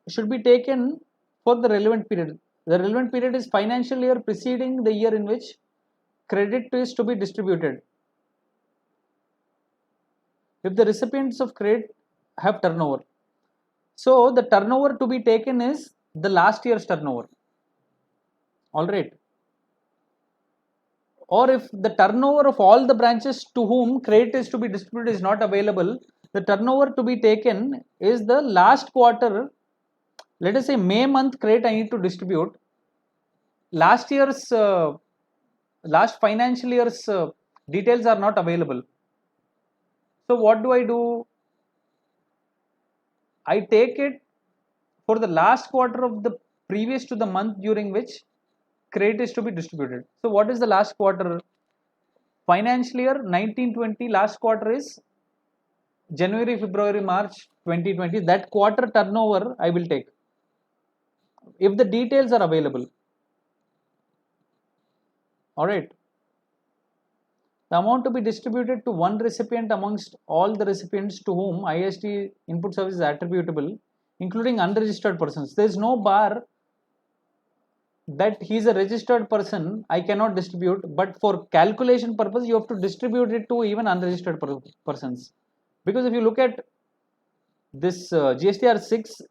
should be taken for the relevant period. The relevant period is financial year preceding the year in which credit is to be distributed. If the recipients of credit have turnover, so the turnover to be taken is the last year's turnover. All right. Or if the turnover of all the branches to whom credit is to be distributed is not available, the turnover to be taken is the last quarter. Let us say May month credit I need to distribute. Last financial year's details are not available. So what do? I take it for the last quarter of the previous to the month during which credit is to be distributed. So what is the last quarter? Financial year 1920 last quarter is January, February, March 2020. That quarter turnover I will take if the details are available. All right. The amount to be distributed to one recipient amongst all the recipients to whom ISD input service is attributable, including unregistered persons. There is no bar that he is a registered person, I cannot distribute, but for calculation purpose, you have to distribute it to even unregistered persons. Because if you look at this GSTR 6,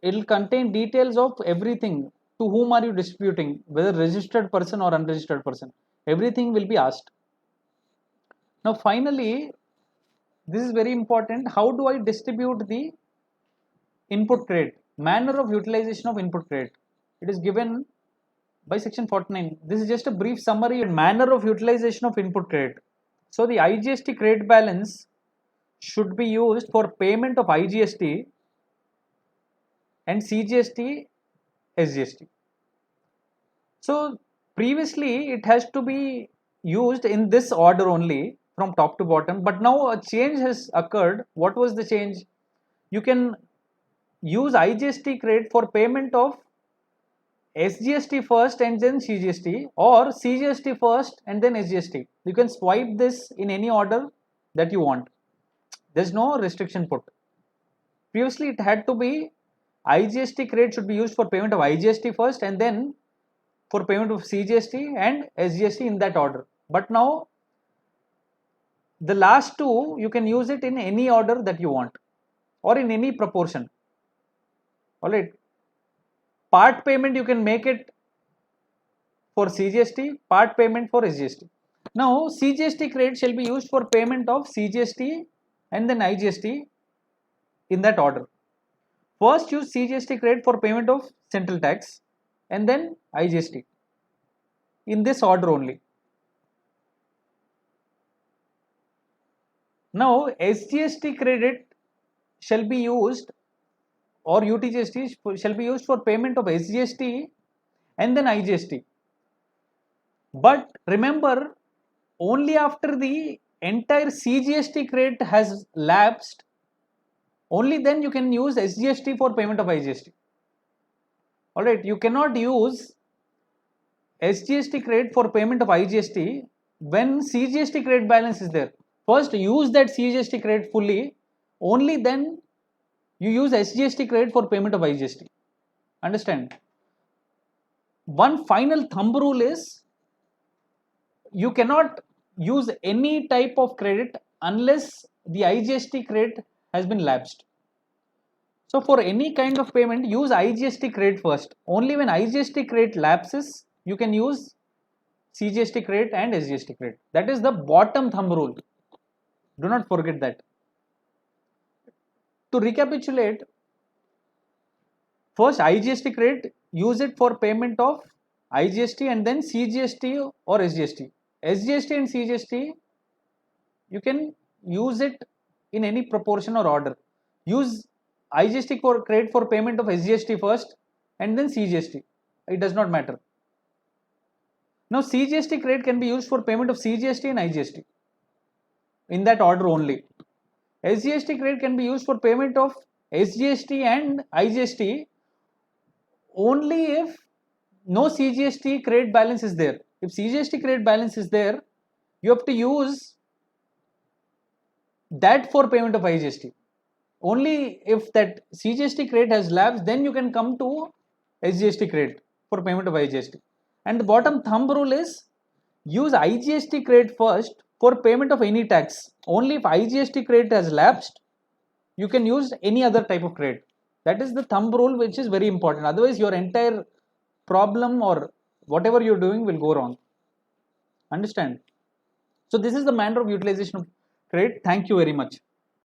it will contain details of everything. To whom are you distributing, whether registered person or unregistered person. Everything will be asked. Now finally, this is very important. How do I distribute the input credit? Manner of utilization of input credit. It is given by section 49. This is just a brief summary and manner of utilization of input credit. So the IGST credit balance should be used for payment of IGST and CGST, SGST. So previously it has to be used in this order only from top to bottom, but now a change has occurred. What was the change? You can use IGST credit for payment of SGST first and then CGST, or CGST first and then SGST. You can swipe this in any order that you want. There's no restriction put. Previously it had to be IGST credit should be used for payment of IGST first and then for payment of CGST and SGST in that order. But now the last two you can use it in any order that you want or in any proportion. Alright. Part payment you can make it for CGST, part payment for SGST. Now CGST credit shall be used for payment of CGST and then IGST in that order. First use CGST credit for payment of central tax and then IGST in this order only. Now SGST credit shall be used or UTGST shall be used for payment of SGST and then IGST. But remember, only after the entire CGST credit has lapsed, only then you can use SGST for payment of IGST. Alright, you cannot use SGST credit for payment of IGST when CGST credit balance is there. First use that CGST credit fully, only then you use SGST credit for payment of IGST. Understand? One final thumb rule is you cannot use any type of credit unless the IGST credit has been lapsed. So for any kind of payment, use IGST credit first. Only when IGST credit lapses, you can use CGST credit and SGST credit. That is the bottom thumb rule. Do not forget that. To recapitulate, first IGST credit, use it for payment of IGST and then CGST or SGST. SGST and CGST, you can use it in any proportion or order. Use IGST credit for payment of SGST first and then CGST. It does not matter. Now CGST credit can be used for payment of CGST and IGST. in that order only. SGST credit can be used for payment of SGST and IGST only if no CGST credit balance is there. If CGST credit balance is there, you have to use that for payment of IGST. Only if that CGST credit has lapsed, then you can come to SGST credit for payment of IGST. And the bottom thumb rule is use IGST credit first for payment of any tax. Only if IGST credit has lapsed, you can use any other type of credit. That is the thumb rule, which is very important. Otherwise, your entire problem or whatever you're doing will go wrong. Understand? So this is the manner of utilization of credit. Thank you very much.